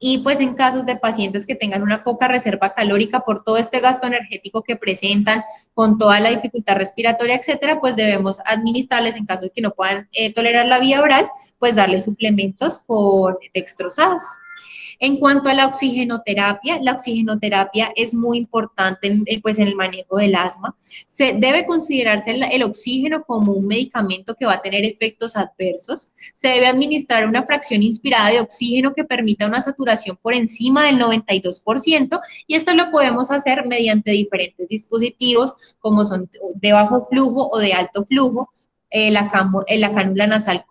Y pues en casos de pacientes que tengan una poca reserva calórica por todo este gasto energético que presentan, con toda la dificultad respiratoria, etcétera, pues debemos administrarles, en caso de que no puedan tolerar la vía oral, pues darles suplementos con dextrosados. En cuanto a la oxigenoterapia es muy importante pues en el manejo del asma. Se debe considerarse el oxígeno como un medicamento que va a tener efectos adversos. Se debe administrar una fracción inspirada de oxígeno que permita una saturación por encima del 92%, y esto lo podemos hacer mediante diferentes dispositivos como son de bajo flujo o de alto flujo. La cánula nasal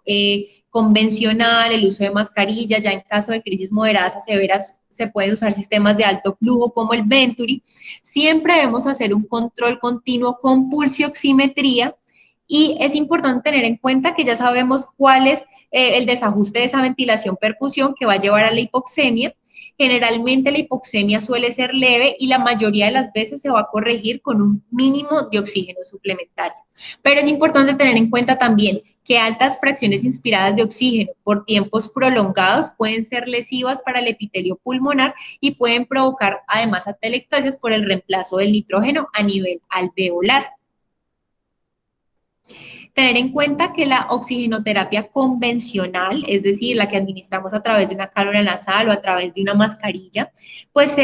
convencional, el uso de mascarilla, ya en caso de crisis moderadas a severas se pueden usar sistemas de alto flujo como el Venturi. Siempre debemos hacer un control continuo con pulsioximetría, y es importante tener en cuenta que ya sabemos cuál es el desajuste de esa ventilación-perfusión que va a llevar a la hipoxemia. Generalmente la hipoxemia suele ser leve y la mayoría de las veces se va a corregir con un mínimo de oxígeno suplementario. Pero es importante tener en cuenta también que altas fracciones inspiradas de oxígeno por tiempos prolongados pueden ser lesivas para el epitelio pulmonar y pueden provocar además atelectasias por el reemplazo del nitrógeno a nivel alveolar. Tener en cuenta que la oxigenoterapia convencional, es decir, la que administramos a través de una cánula nasal o a través de una mascarilla, pues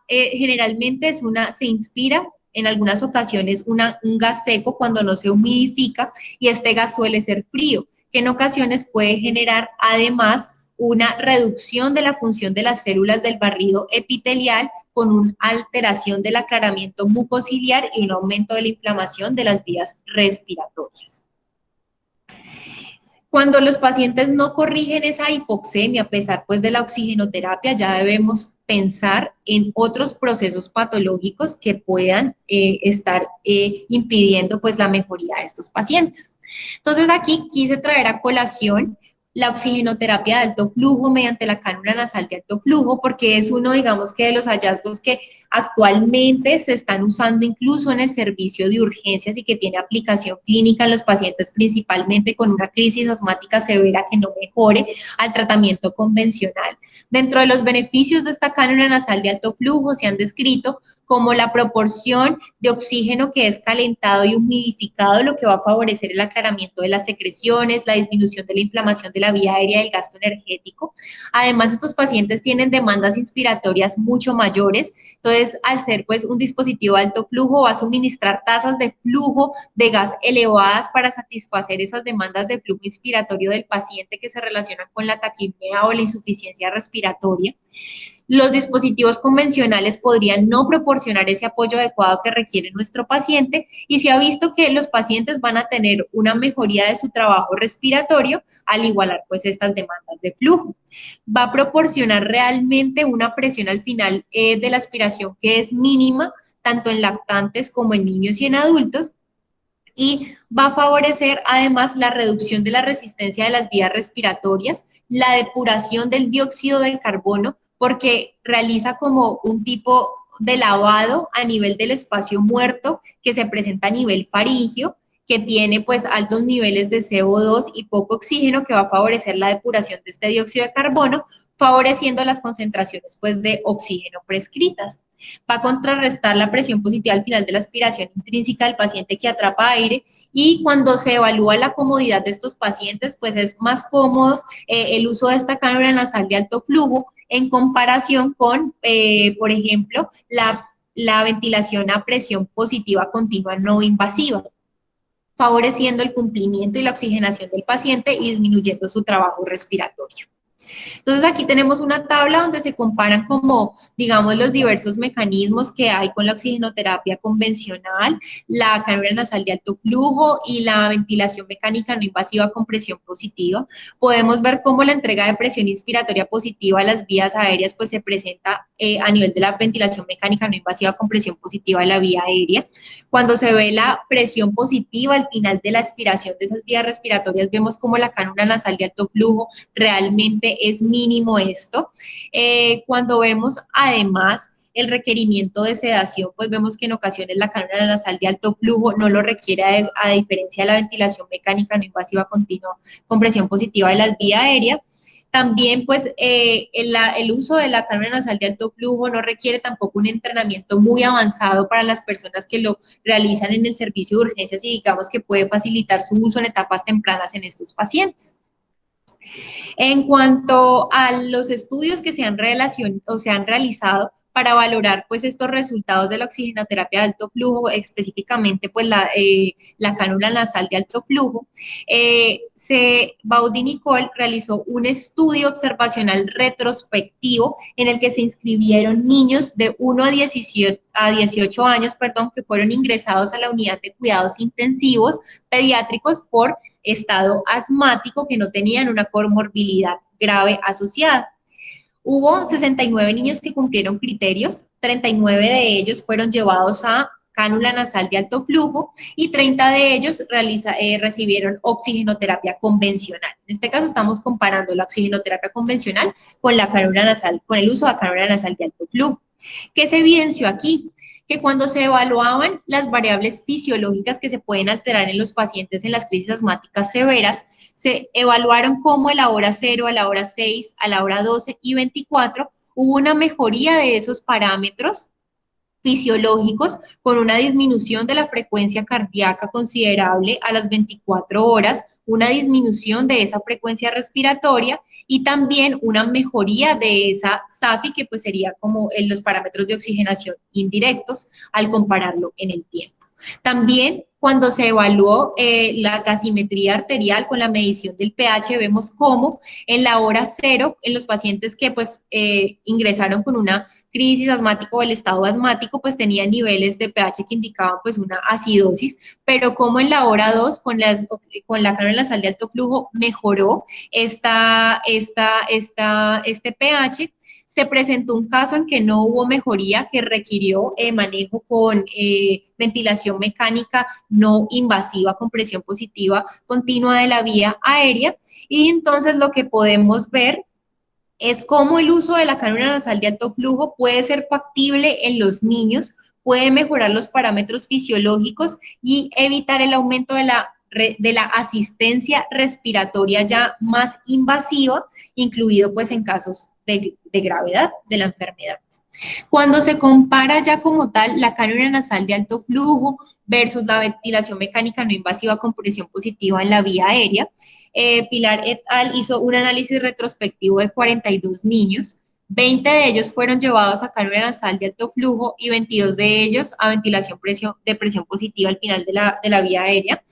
generalmente se inspira en algunas ocasiones un gas seco cuando no se humidifica, y este gas suele ser frío, que en ocasiones puede generar además una reducción de la función de las células del barrido epitelial con una alteración del aclaramiento mucociliar y un aumento de la inflamación de las vías respiratorias. Cuando los pacientes no corrigen esa hipoxemia, a pesar pues de la oxigenoterapia, ya debemos pensar en otros procesos patológicos que puedan estar impidiendo pues la mejoría de estos pacientes. Entonces aquí quise traer a colación la oxigenoterapia de alto flujo mediante la cánula nasal de alto flujo, porque es uno, digamos, que de los hallazgos que actualmente se están usando incluso en el servicio de urgencias y que tiene aplicación clínica en los pacientes principalmente con una crisis asmática severa que no mejore al tratamiento convencional. Dentro de los beneficios de esta cánula nasal de alto flujo se han descrito como la proporción de oxígeno que es calentado y humidificado, lo que va a favorecer el aclaramiento de las secreciones, la disminución de la inflamación de la vía aérea y el gasto energético. Además, estos pacientes tienen demandas inspiratorias mucho mayores, entonces, al ser pues un dispositivo de alto flujo, va a suministrar tasas de flujo de gas elevadas para satisfacer esas demandas de flujo inspiratorio del paciente que se relacionan con la taquipnea o la insuficiencia respiratoria. Los dispositivos convencionales podrían no proporcionar ese apoyo adecuado que requiere nuestro paciente, y se ha visto que los pacientes van a tener una mejoría de su trabajo respiratorio al igualar pues estas demandas de flujo. Va a proporcionar realmente una presión al final de la aspiración que es mínima, tanto en lactantes como en niños y en adultos, y va a favorecer además la reducción de la resistencia de las vías respiratorias, la depuración del dióxido de carbono, porque realiza como un tipo de lavado a nivel del espacio muerto que se presenta a nivel faríngeo, que tiene pues altos niveles de CO2 y poco oxígeno, que va a favorecer la depuración de este dióxido de carbono, favoreciendo las concentraciones pues de oxígeno prescritas. Va a contrarrestar la presión positiva al final de la aspiración intrínseca del paciente que atrapa aire, y cuando se evalúa la comodidad de estos pacientes, pues es más cómodo el uso de esta cánula nasal de alto flujo en comparación con, por ejemplo, la ventilación a presión positiva continua no invasiva, favoreciendo el cumplimiento y la oxigenación del paciente y disminuyendo su trabajo respiratorio. Entonces aquí tenemos una tabla donde se comparan como, digamos, los diversos mecanismos que hay con la oxigenoterapia convencional, la cánula nasal de alto flujo y la ventilación mecánica no invasiva con presión positiva. Podemos ver cómo la entrega de presión inspiratoria positiva a las vías aéreas pues se presenta a nivel de la ventilación mecánica no invasiva con presión positiva de la vía aérea. Cuando se ve la presión positiva al final de la aspiración de esas vías respiratorias, vemos cómo la cánula nasal de alto flujo realmente es mínimo esto. Cuando vemos además el requerimiento de sedación, pues vemos que en ocasiones la cánula nasal de alto flujo no lo requiere, a diferencia de la ventilación mecánica no invasiva continua con presión positiva de las vías aéreas. También, pues, el uso de la cánula nasal de alto flujo no requiere tampoco un entrenamiento muy avanzado para las personas que lo realizan en el servicio de urgencias, y digamos que puede facilitar su uso en etapas tempranas en estos pacientes. En cuanto a los estudios que se han realizado para valorar pues estos resultados de la oxigenoterapia de alto flujo, específicamente pues la cánula nasal de alto flujo, Baudin y Cole realizó un estudio observacional retrospectivo en el que se inscribieron niños de 1 a 18 años, que fueron ingresados a la unidad de cuidados intensivos pediátricos por estado asmático, que no tenían una comorbilidad grave asociada. Hubo 69 niños que cumplieron criterios, 39 de ellos fueron llevados a cánula nasal de alto flujo y 30 de ellos recibieron oxigenoterapia convencional. En este caso estamos comparando la oxigenoterapia convencional con la cánula nasal, con el uso de cánula nasal de alto flujo. ¿Qué se evidenció aquí? Que cuando se evaluaban las variables fisiológicas que se pueden alterar en los pacientes en las crisis asmáticas severas, se evaluaron como a la hora 0, a la hora 6, a la hora 12 y 24, hubo una mejoría de esos parámetros fisiológicos con una disminución de la frecuencia cardíaca considerable a las 24 horas, una disminución de esa frecuencia respiratoria y también una mejoría de esa SAFI, que pues sería como los parámetros de oxigenación indirectos al compararlo en el tiempo. También cuando se evaluó la gasimetría arterial con la medición del pH, vemos cómo en la hora cero, en los pacientes que pues ingresaron con una crisis asmática o el estado asmático, pues tenían niveles de pH que indicaban pues una acidosis, pero como en la hora 2 con la cánula nasal de alto flujo mejoró este pH. Se presentó un caso en que no hubo mejoría, que requirió manejo con ventilación mecánica no invasiva con presión positiva continua de la vía aérea, y entonces lo que podemos ver es cómo el uso de la cánula nasal de alto flujo puede ser factible en los niños, puede mejorar los parámetros fisiológicos y evitar el aumento de la asistencia respiratoria ya más invasiva, incluido pues en casos de gravedad de la enfermedad. Cuando se compara ya como tal la cánula nasal de alto flujo versus la ventilación mecánica no invasiva con presión positiva en la vía aérea, Pilar et al. Hizo un análisis retrospectivo de 42 niños, 20 de ellos fueron llevados a cánula nasal de alto flujo y 22 de ellos a ventilación de presión positiva al final de la vía aérea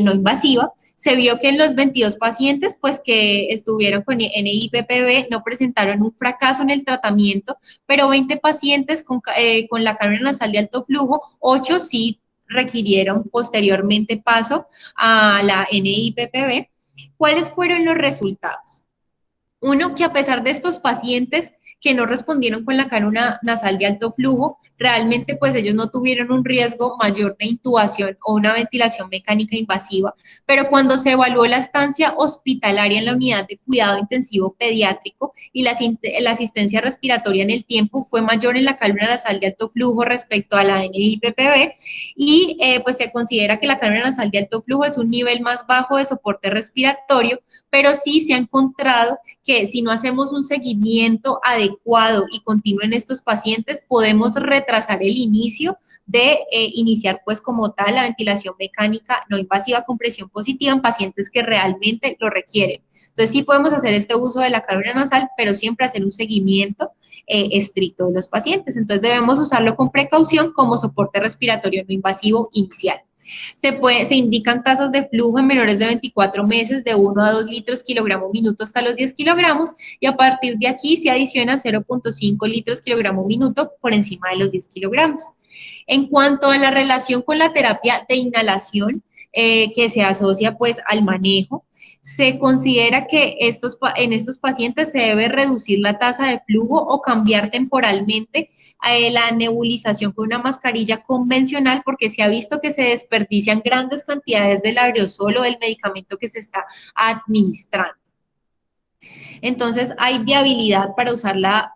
no invasiva. Se vio que en los 22 pacientes pues, que estuvieron con NIPPB no presentaron un fracaso en el tratamiento, pero 20 pacientes con la cánula nasal de alto flujo, 8 sí requirieron posteriormente paso a la NIPPB. ¿Cuáles fueron los resultados? Uno, que a pesar de estos pacientes que no respondieron con la cánula nasal de alto flujo, realmente pues ellos no tuvieron un riesgo mayor de intubación o una ventilación mecánica invasiva, pero cuando se evaluó la estancia hospitalaria en la unidad de cuidado intensivo pediátrico y la asistencia respiratoria en el tiempo fue mayor en la cánula nasal de alto flujo respecto a la NIPPB, y pues se considera que la cánula nasal de alto flujo es un nivel más bajo de soporte respiratorio, pero sí se ha encontrado que si no hacemos un seguimiento adecuado y continuo en estos pacientes, podemos retrasar el inicio de iniciar pues como tal la ventilación mecánica no invasiva con presión positiva en pacientes que realmente lo requieren. Entonces sí podemos hacer este uso de la cánula nasal, pero siempre hacer un seguimiento estricto de los pacientes. Entonces debemos usarlo con precaución como soporte respiratorio no invasivo inicial. Se indican tasas de flujo en menores de 24 meses de 1 a 2 litros kilogramo minuto hasta los 10 kilogramos, y a partir de aquí se adiciona 0.5 litros kilogramo minuto por encima de los 10 kilogramos. En cuanto a la relación con la terapia de inhalación, que se asocia pues al manejo, se considera que en estos pacientes se debe reducir la tasa de flujo o cambiar temporalmente la nebulización con una mascarilla convencional, porque se ha visto que se desperdician grandes cantidades del aerosol o del medicamento que se está administrando. Entonces, hay viabilidad para usar la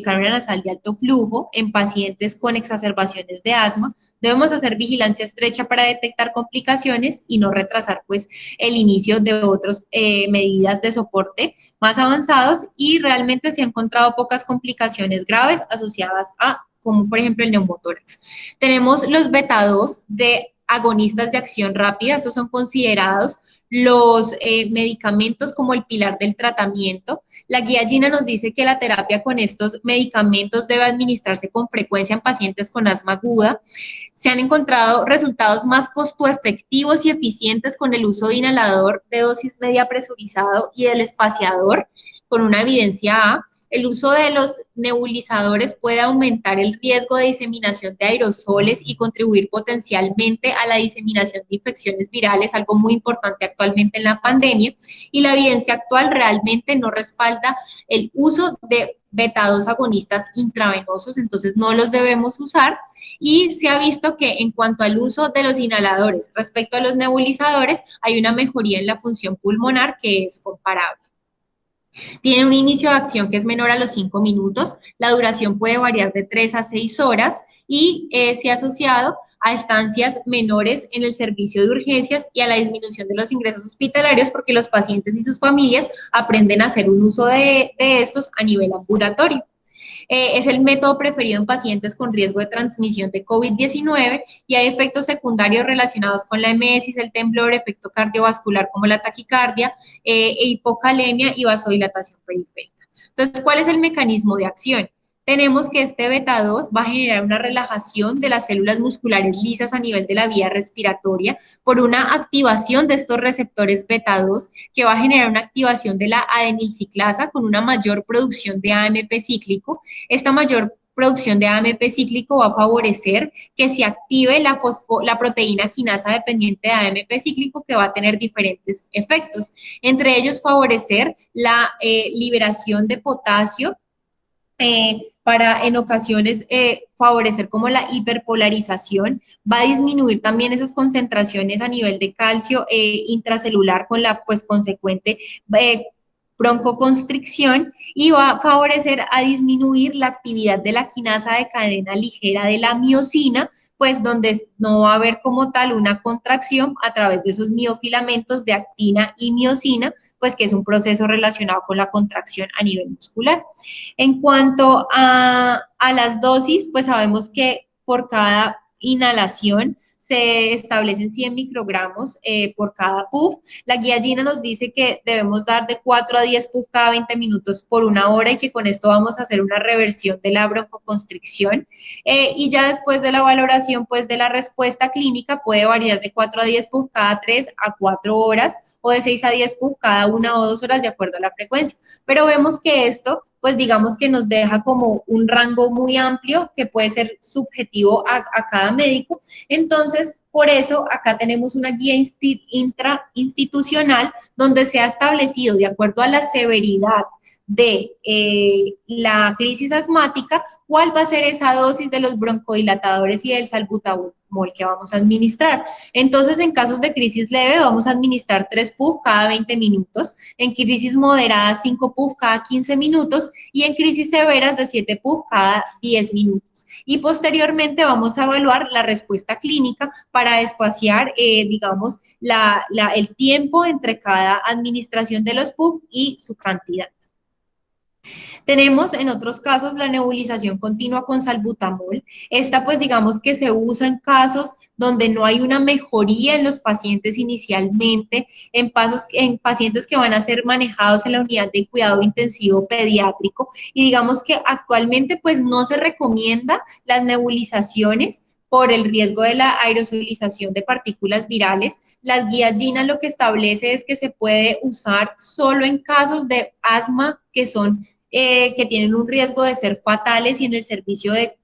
cánula nasal de alto flujo en pacientes con exacerbaciones de asma. Debemos hacer vigilancia estrecha para detectar complicaciones y no retrasar pues el inicio de otras medidas de soporte más avanzados, y realmente se han encontrado pocas complicaciones graves asociadas a, como por ejemplo el neumotórax. Tenemos los beta 2 de agonistas de acción rápida. Estos son considerados los medicamentos como el pilar del tratamiento. La guía Gina nos dice que la terapia con estos medicamentos debe administrarse con frecuencia en pacientes con asma aguda. Se han encontrado resultados más costo-efectivos y eficientes con el uso de inhalador de dosis media presurizado y del espaciador, con una evidencia A. El uso de los nebulizadores puede aumentar el riesgo de diseminación de aerosoles y contribuir potencialmente a la diseminación de infecciones virales, algo muy importante actualmente en la pandemia, y la evidencia actual realmente no respalda el uso de beta-2 agonistas intravenosos, entonces no los debemos usar, y se ha visto que en cuanto al uso de los inhaladores respecto a los nebulizadores, hay una mejoría en la función pulmonar que es comparable. Tiene un inicio de acción que es menor a los 5 minutos, la duración puede variar de 3 a 6 horas y se ha asociado a estancias menores en el servicio de urgencias y a la disminución de los ingresos hospitalarios, porque los pacientes y sus familias aprenden a hacer un uso de estos a nivel ambulatorio. Es el método preferido en pacientes con riesgo de transmisión de COVID-19 y hay efectos secundarios relacionados con la emesis, el temblor, efecto cardiovascular como la taquicardia, hipocalemia y vasodilatación periférica. Entonces, ¿cuál es el mecanismo de acción? Tenemos que este beta 2 va a generar una relajación de las células musculares lisas a nivel de la vía respiratoria por una activación de estos receptores beta 2 que va a generar una activación de la adenilciclasa con una mayor producción de AMP cíclico. Esta mayor producción de AMP cíclico va a favorecer que se active la proteína quinasa dependiente de AMP cíclico que va a tener diferentes efectos. Entre ellos, favorecer la liberación de potasio para en ocasiones favorecer como la hiperpolarización, va a disminuir también esas concentraciones a nivel de calcio intracelular con la pues consecuente broncoconstricción y va a favorecer a disminuir la actividad de la quinasa de cadena ligera de la miosina, pues donde no va a haber como tal una contracción a través de esos miofilamentos de actina y miosina, pues que es un proceso relacionado con la contracción a nivel muscular. En cuanto a las dosis, pues sabemos que por cada inhalación se establecen 100 microgramos por cada puff. La guía Gina nos dice que debemos dar de 4 a 10 puff cada 20 minutos por una hora y que con esto vamos a hacer una reversión de la broncoconstricción. Y ya después de la valoración pues de la respuesta clínica puede variar de 4 a 10 puff cada 3 a 4 horas o de 6 a 10 puff cada 1 o 2 horas de acuerdo a la frecuencia. Pero vemos que esto pues digamos que nos deja como un rango muy amplio que puede ser subjetivo a cada médico. Entonces, por eso acá tenemos una guía intrainstitucional donde se ha establecido de acuerdo a la severidad de la crisis asmática, cuál va a ser esa dosis de los broncodilatadores y del salbutamol que vamos a administrar. Entonces, en casos de crisis leve, vamos a administrar 3 puff cada 20 minutos, en crisis moderada 5 puff cada 15 minutos y en crisis severas de 7 puff cada 10 minutos. Y posteriormente vamos a evaluar la respuesta clínica para espaciar, digamos, el tiempo entre cada administración de los puff y su cantidad. Tenemos en otros casos la nebulización continua con salbutamol. Esta pues digamos que se usa en casos donde no hay una mejoría en los pacientes inicialmente, en pacientes que van a ser manejados en la unidad de cuidado intensivo pediátrico y digamos que actualmente pues no se recomienda las nebulizaciones por el riesgo de la aerosolización de partículas virales. Las guías GINA lo que establece es que se puede usar solo en casos de asma que tienen un riesgo de ser fatales y en el servicio de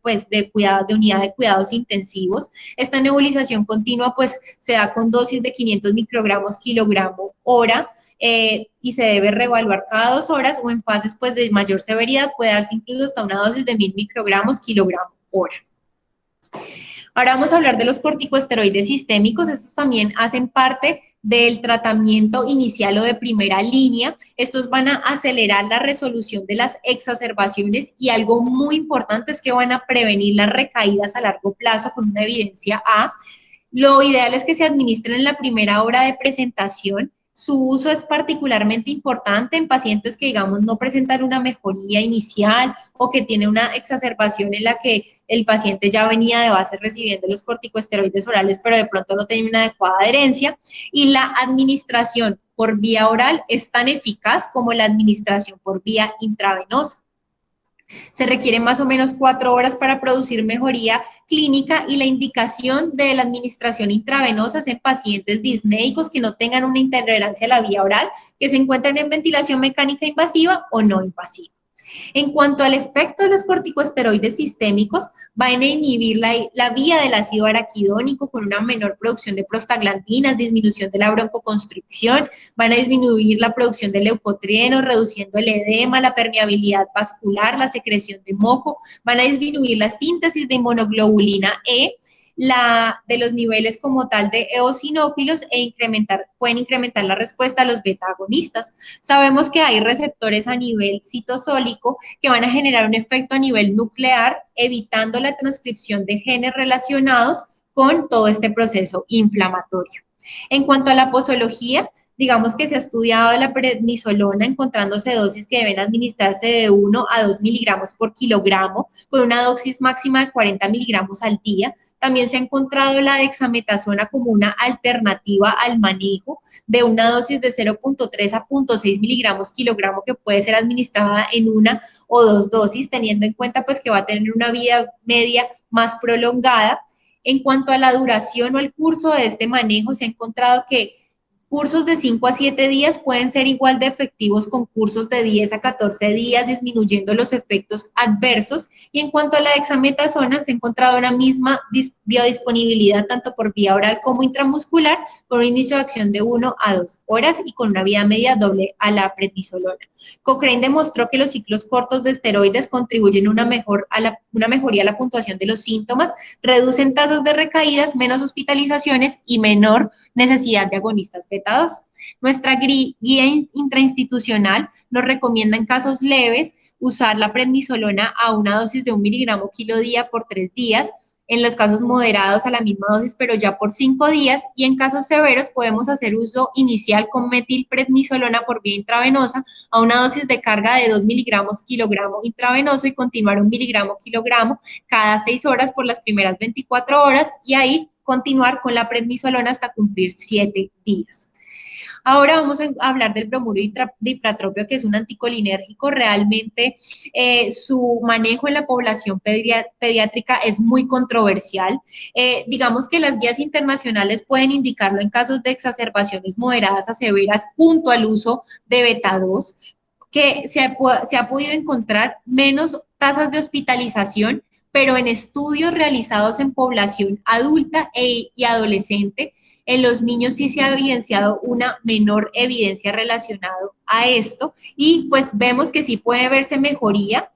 unidad de cuidados intensivos. Esta nebulización continua pues se da con dosis de 500 microgramos kilogramo hora y se debe reevaluar cada 2 horas o en fases pues de mayor severidad puede darse incluso hasta una dosis de 1000 microgramos kilogramo hora. Ahora vamos a hablar de los corticosteroides sistémicos. Estos también hacen parte del tratamiento inicial o de primera línea. Estos van a acelerar la resolución de las exacerbaciones y algo muy importante es que van a prevenir las recaídas a largo plazo con una evidencia A. Lo ideal es que se administren en la primera hora de presentación. Su uso es particularmente importante en pacientes que, digamos, no presentan una mejoría inicial o que tienen una exacerbación en la que el paciente ya venía de base recibiendo los corticosteroides orales, pero de pronto no tenía una adecuada adherencia. Y la administración por vía oral es tan eficaz como la administración por vía intravenosa. Se requieren más o menos 4 horas para producir mejoría clínica y la indicación de la administración intravenosa es en pacientes disnéicos que no tengan una intolerancia a la vía oral, que se encuentren en ventilación mecánica invasiva o no invasiva. En cuanto al efecto de los corticosteroides sistémicos, van a inhibir la vía del ácido araquidónico con una menor producción de prostaglandinas, disminución de la broncoconstricción, van a disminuir la producción de leucotrienos, reduciendo el edema, la permeabilidad vascular, la secreción de moco, van a disminuir la síntesis de inmunoglobulina E, de los niveles como tal de eosinófilos pueden incrementar la respuesta a los beta-agonistas. Sabemos que hay receptores a nivel citosólico que van a generar un efecto a nivel nuclear, evitando la transcripción de genes relacionados con todo este proceso inflamatorio. En cuanto a la posología, digamos que se ha estudiado la prednisolona encontrándose dosis que deben administrarse de 1 a 2 miligramos por kilogramo, con una dosis máxima de 40 miligramos al día. También se ha encontrado la dexametasona como una alternativa al manejo de una dosis de 0,3 a 0,6 miligramos kilogramo que puede ser administrada en una o dos dosis, teniendo en cuenta pues que va a tener una vida media más prolongada. En cuanto a la duración o el curso de este manejo, se ha encontrado que cursos de 5 a 7 días pueden ser igual de efectivos con cursos de 10 a 14 días, disminuyendo los efectos adversos. Y en cuanto a la dexametasona, se ha encontrado una misma biodisponibilidad tanto por vía oral como intramuscular, con un inicio de acción de 1 a 2 horas y con una vida media doble a la prednisolona. Cochrane demostró que los ciclos cortos de esteroides contribuyen una mejoría a la puntuación de los síntomas, reducen tasas de recaídas, menos hospitalizaciones y menor necesidad de agonistas beta 2. Nuestra guía intrainstitucional nos recomienda en casos leves usar la prednisolona a una dosis de 1 miligramo kilo día por 3 días, en los casos moderados a la misma dosis, pero ya por 5 días, y en casos severos podemos hacer uso inicial con metilprednisolona por vía intravenosa a una dosis de carga de 2 miligramos kilogramo intravenoso y continuar 1 miligramo kilogramo cada 6 horas por las primeras 24 horas y ahí continuar con la prednisolona hasta cumplir 7 días. Ahora vamos a hablar del bromuro dipratropio, que es un anticolinérgico. Realmente su manejo en la población pediátrica es muy controversial. Digamos que las guías internacionales pueden indicarlo en casos de exacerbaciones moderadas a severas junto al uso de beta 2, que se ha podido encontrar menos tasas de hospitalización, pero en estudios realizados en población adulta y adolescente, en los niños sí se ha evidenciado una menor evidencia relacionada a esto y pues vemos que sí puede verse mejoría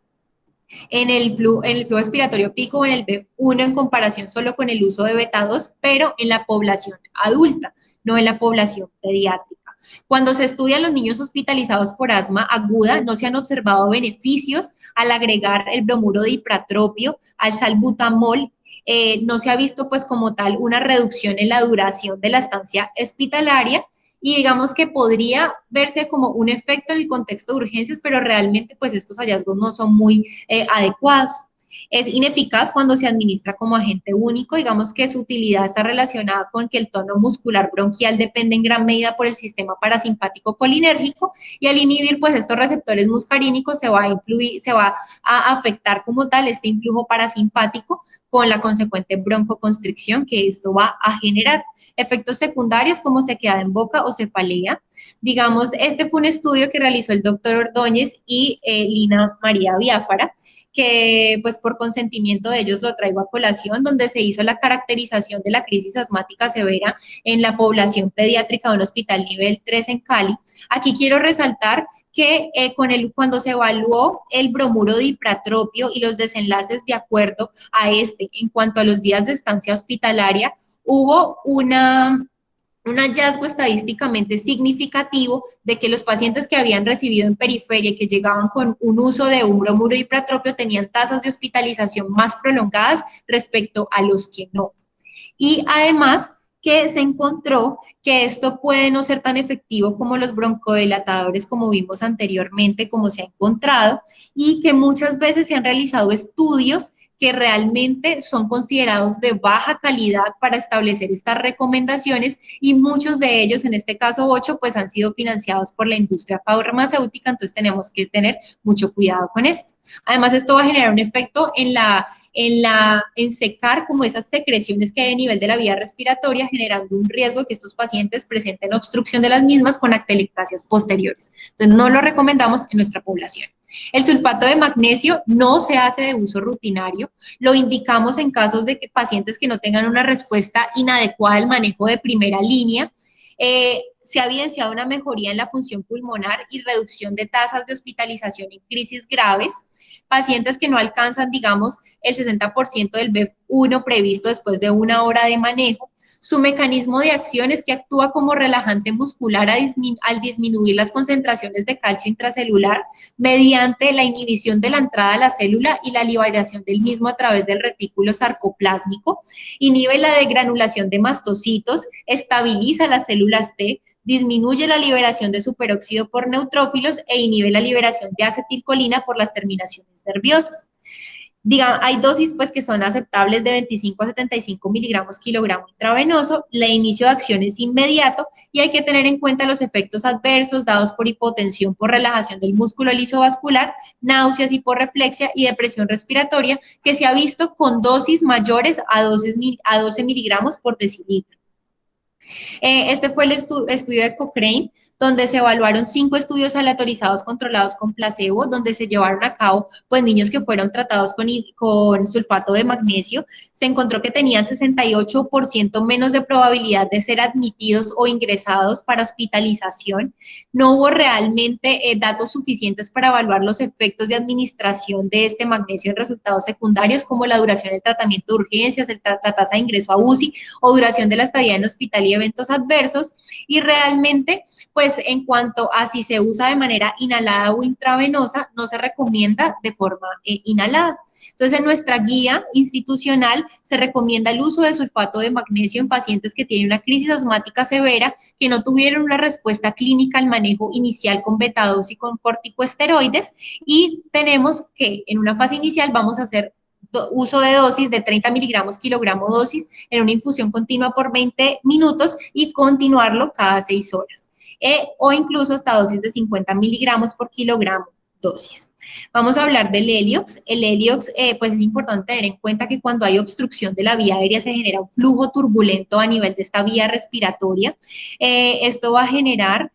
en el flujo respiratorio pico o en el BEF1 en comparación solo con el uso de beta 2, pero en la población adulta, no en la población pediátrica. Cuando se estudian los niños hospitalizados por asma aguda, no se han observado beneficios al agregar el bromuro dipratropio al salbutamol. No se ha visto pues como tal una reducción en la duración de la estancia hospitalaria y digamos que podría verse como un efecto en el contexto de urgencias, pero realmente pues estos hallazgos no son muy adecuados. Es ineficaz cuando se administra como agente único, digamos que su utilidad está relacionada con que el tono muscular bronquial depende en gran medida por el sistema parasimpático colinérgico y al inhibir pues estos receptores muscarínicos se va a afectar como tal este influjo parasimpático con la consecuente broncoconstricción que esto va a generar. Efectos secundarios como sequedad en boca o cefalea. Digamos, este fue un estudio que realizó el doctor Ordóñez y Lina María Biafara, que pues por consentimiento de ellos lo traigo a colación, donde se hizo la caracterización de la crisis asmática severa en la población pediátrica de un hospital nivel 3 en Cali. Aquí quiero resaltar que cuando se evaluó el bromuro dipratropio y los desenlaces de acuerdo a en cuanto a los días de estancia hospitalaria, hubo un hallazgo estadísticamente significativo de que los pacientes que habían recibido en periferia y que llegaban con un uso de un bromuro dipratropio tenían tasas de hospitalización más prolongadas respecto a los que no. Y además que se encontró que esto puede no ser tan efectivo como los broncodilatadores, como vimos anteriormente, como se ha encontrado, y que muchas veces se han realizado estudios que realmente son considerados de baja calidad para establecer estas recomendaciones y muchos de ellos, en este caso 8, pues han sido financiados por la industria farmacéutica, entonces tenemos que tener mucho cuidado con esto. Además, esto va a generar un efecto en secar como esas secreciones que hay a nivel de la vía respiratoria, generando un riesgo de que estos pacientes presenten obstrucción de las mismas con atelectasias posteriores. Entonces, no lo recomendamos en nuestra población. El sulfato de magnesio no se hace de uso rutinario, lo indicamos en casos de que pacientes que no tengan una respuesta inadecuada al manejo de primera línea. Se ha evidenciado una mejoría en la función pulmonar y reducción de tasas de hospitalización en crisis graves. Pacientes que no alcanzan, digamos, el 60% del BEF1 previsto después de 1 hora de manejo, Su mecanismo de acción es que actúa como relajante muscular al disminuir las concentraciones de calcio intracelular mediante la inhibición de la entrada a la célula y la liberación del mismo a través del retículo sarcoplásmico, inhibe la degranulación de mastocitos, estabiliza las células T, disminuye la liberación de superóxido por neutrófilos e inhibe la liberación de acetilcolina por las terminaciones nerviosas. Diga, hay dosis pues que son aceptables de 25 a 75 miligramos kilogramo intravenoso, el inicio de acción es inmediato y hay que tener en cuenta los efectos adversos dados por hipotensión por relajación del músculo lisovascular, náuseas, hiporreflexia y depresión respiratoria que se ha visto con dosis mayores a 12 miligramos por decilitro. Este fue el estudio de Cochrane, donde se evaluaron 5 estudios aleatorizados controlados con placebo, donde se llevaron a cabo pues, niños que fueron tratados con sulfato de magnesio. Se encontró que tenían 68% menos de probabilidad de ser admitidos o ingresados para hospitalización. No hubo realmente datos suficientes para evaluar los efectos de administración de este magnesio en resultados secundarios, como la duración del tratamiento de urgencias, la tasa de ingreso a UCI o duración de la estadía en hospital y eventos adversos, y realmente, pues en cuanto a si se usa de manera inhalada o intravenosa, no se recomienda de forma inhalada. Entonces, en nuestra guía institucional se recomienda el uso de sulfato de magnesio en pacientes que tienen una crisis asmática severa, que no tuvieron una respuesta clínica al manejo inicial con beta-2 y con corticosteroides, y tenemos que en una fase inicial vamos a hacer uso de dosis de 30 miligramos kilogramo dosis en una infusión continua por 20 minutos y continuarlo cada 6 horas. O incluso hasta dosis de 50 miligramos por kilogramo dosis. Vamos a hablar del heliox. El heliox, pues es importante tener en cuenta que cuando hay obstrucción de la vía aérea se genera un flujo turbulento a nivel de esta vía respiratoria. Esto va a generar,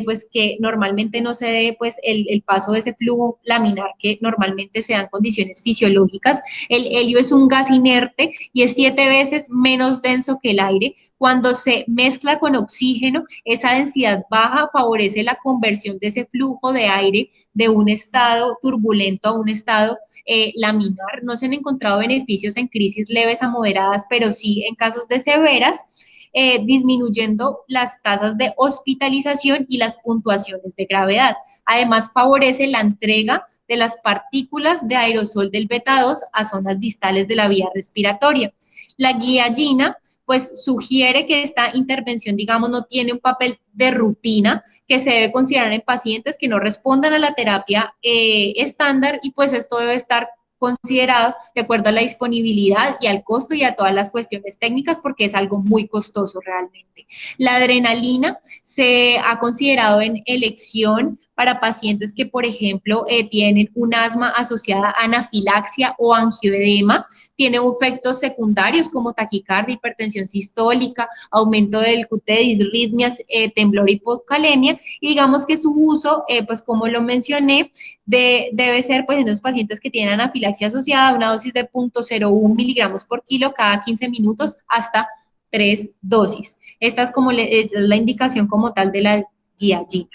pues que normalmente no se dé pues el paso de ese flujo laminar que normalmente se da en condiciones fisiológicas. El helio es un gas inerte y es 7 veces menos denso que el aire. Cuando se mezcla con oxígeno, esa densidad baja favorece la conversión de ese flujo de aire de un estado turbulento a un estado laminar. No se han encontrado beneficios en crisis leves a moderadas, pero sí en casos de severas, disminuyendo las tasas de hospitalización y las puntuaciones de gravedad. Además, favorece la entrega de las partículas de aerosol del beta-2 a zonas distales de la vía respiratoria. La guía GINA pues sugiere que esta intervención, digamos, no tiene un papel de rutina que se debe considerar en pacientes que no respondan a la terapia estándar, y pues esto debe estar considerado de acuerdo a la disponibilidad y al costo y a todas las cuestiones técnicas, porque es algo muy costoso realmente. La adrenalina se ha considerado en elección para pacientes que, por ejemplo, tienen un asma asociada a anafilaxia o angioedema, tiene efectos secundarios como taquicardia, hipertensión sistólica, aumento del QT, disritmias, temblor, hipocalemia, y digamos que su uso, pues como lo mencioné, debe ser pues en los pacientes que tienen anafilaxia asociada a una dosis de 0.01 miligramos por kilo cada 15 minutos hasta 3 dosis. Esta es como es la indicación como tal de la guía GINA.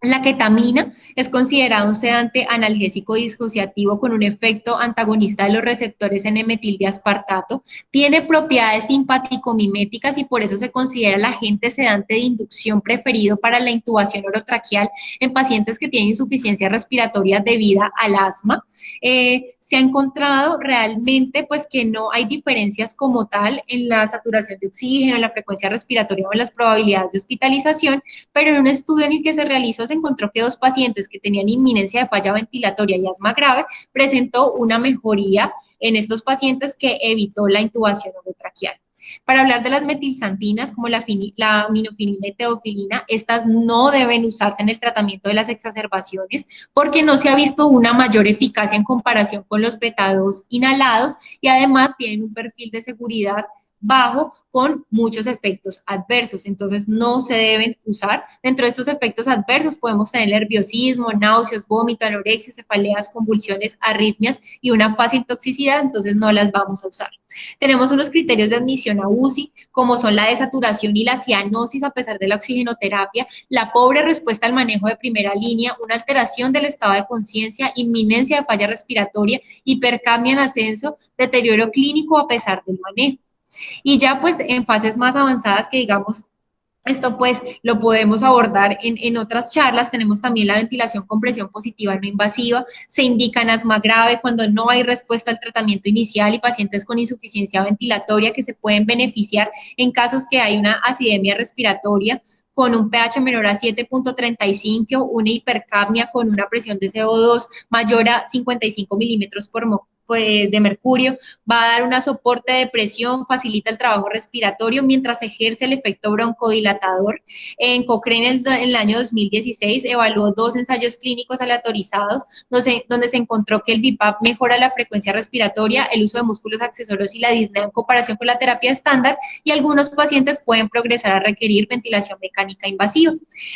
La ketamina es considerada un sedante analgésico disociativo con un efecto antagonista de los receptores N-metildiaspartato. Tiene propiedades simpático-miméticas y por eso se considera el agente sedante de inducción preferido para la intubación orotraqueal en pacientes que tienen insuficiencia respiratoria debida al asma. Se ha encontrado realmente pues que no hay diferencias como tal en la saturación de oxígeno, en la frecuencia respiratoria o en las probabilidades de hospitalización, pero en un estudio en el que se realizó se encontró que 2 pacientes que tenían inminencia de falla ventilatoria y asma grave presentó una mejoría en estos pacientes que evitó la intubación orotraqueal. Para hablar de las metilxantinas, como la minofenilina y teofilina, estas no deben usarse en el tratamiento de las exacerbaciones porque no se ha visto una mayor eficacia en comparación con los beta-2 inhalados, y además tienen un perfil de seguridad bajo con muchos efectos adversos, entonces no se deben usar. Dentro de estos efectos adversos podemos tener nerviosismo, náuseas, vómito, anorexia, cefaleas, convulsiones, arritmias y una fácil toxicidad, entonces no las vamos a usar. Tenemos unos criterios de admisión a UCI, como son la desaturación y la cianosis a pesar de la oxigenoterapia, la pobre respuesta al manejo de primera línea, una alteración del estado de conciencia, inminencia de falla respiratoria, hipercapnia en ascenso, deterioro clínico a pesar del manejo. Y ya pues en fases más avanzadas que digamos esto pues lo podemos abordar en otras charlas. Tenemos también la ventilación con presión positiva no invasiva. Se indica en asma grave cuando no hay respuesta al tratamiento inicial y pacientes con insuficiencia ventilatoria que se pueden beneficiar en casos que hay una acidemia respiratoria con un pH menor a 7.35, una hipercapnia con una presión de CO2 mayor a 55 milímetros de mercurio, va a dar un soporte de presión, facilita el trabajo respiratorio mientras ejerce el efecto broncodilatador. En Cochrane en el año 2016 evaluó 2 ensayos clínicos aleatorizados donde se encontró que el BiPAP mejora la frecuencia respiratoria, el uso de músculos accesorios y la disnea en comparación con la terapia estándar, y algunos pacientes pueden progresar a requerir ventilación mecánica invasiva.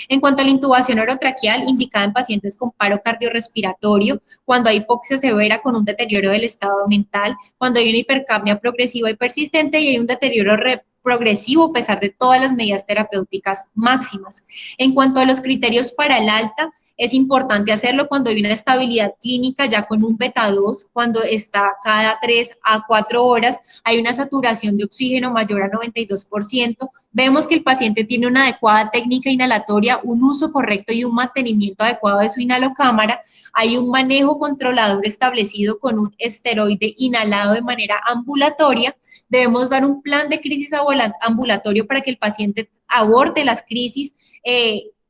En cuanto a la intubación orotraqueal, indicada en pacientes con paro cardiorrespiratorio, cuando hay hipoxia severa con un deterioro del estado mental, cuando hay una hipercapnia progresiva y persistente y hay un deterioro progresivo a pesar de todas las medidas terapéuticas máximas. En cuanto a los criterios para el alta, es importante hacerlo cuando hay una estabilidad clínica ya con un beta 2, cuando está cada 3 a 4 horas, hay una saturación de oxígeno mayor a 92%, vemos que el paciente tiene una adecuada técnica inhalatoria, un uso correcto y un mantenimiento adecuado de su inhalocámara, hay un manejo controlador establecido con un esteroide inhalado de manera ambulatoria. Debemos dar un plan de crisis ambulatorio para que el paciente aborde las crisis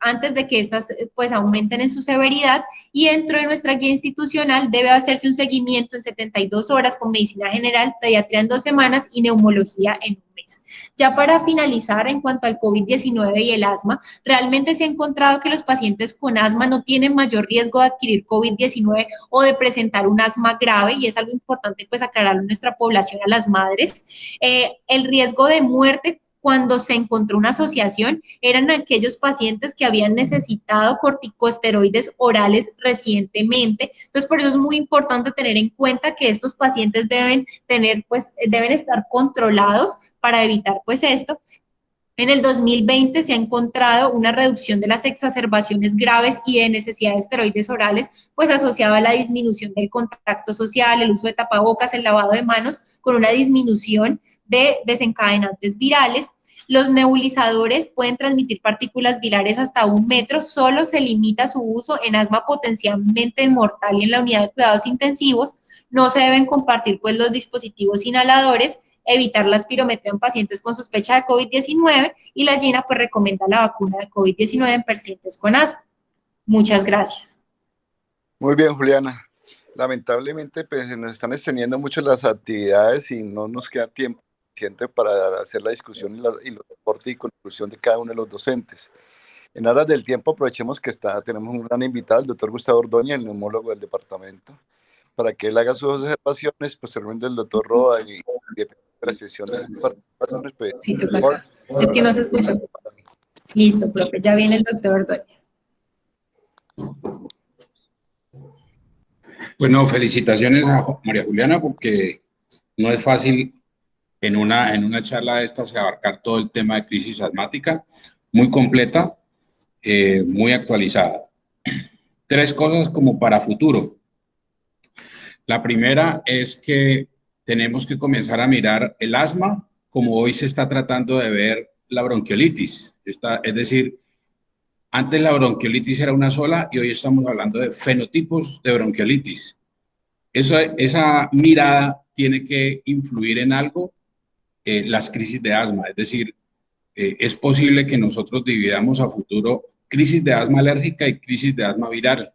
antes de que estas pues aumenten en su severidad, y dentro de nuestra guía institucional debe hacerse un seguimiento en 72 horas con medicina general, pediatría en 2 semanas y neumología en un mes. Ya para finalizar, en cuanto al COVID-19 y el asma, realmente se ha encontrado que los pacientes con asma no tienen mayor riesgo de adquirir COVID-19 o de presentar un asma grave, y es algo importante pues aclararlo en nuestra población a las madres. El riesgo de muerte cuando se encontró una asociación eran aquellos pacientes que habían necesitado corticosteroides orales recientemente. Entonces, por eso es muy importante tener en cuenta que estos pacientes deben estar controlados para evitar pues esto. En el 2020 se ha encontrado una reducción de las exacerbaciones graves y de necesidad de esteroides orales, pues asociado a la disminución del contacto social, el uso de tapabocas, el lavado de manos, con una disminución de desencadenantes virales. Los nebulizadores pueden transmitir partículas virales hasta 1 metro, solo se limita su uso en asma potencialmente mortal y en la unidad de cuidados intensivos. No se deben compartir pues los dispositivos inhaladores, evitar la espirometría en pacientes con sospecha de COVID-19, y la GINA pues recomienda la vacuna de COVID-19 en pacientes con asma. Muchas gracias. Muy bien, Juliana. Lamentablemente, pues se nos están extendiendo mucho las actividades y no nos queda tiempo suficiente para hacer la discusión y los aportes y conclusión de cada uno de los docentes. En aras del tiempo, aprovechemos que tenemos un gran invitado, el doctor Gustavo Ordóñez, el neumólogo del departamento, para que él haga sus observaciones, posteriormente el doctor Roa y la sesión de participaciones. Pues, sí, es que no se escucha. Listo, profe, ya viene el doctor Ordóñez. Bueno, felicitaciones a María Juliana, porque no es fácil en una charla de estas abarcar todo el tema de crisis asmática, muy completa, muy actualizada. 3 cosas como para futuro. La primera es que tenemos que comenzar a mirar el asma como hoy se está tratando de ver la bronquiolitis. Es decir, antes la bronquiolitis era una sola y hoy estamos hablando de fenotipos de bronquiolitis. Esa mirada tiene que influir en algo, las crisis de asma. Es decir, es posible que nosotros dividamos a futuro crisis de asma alérgica y crisis de asma viral,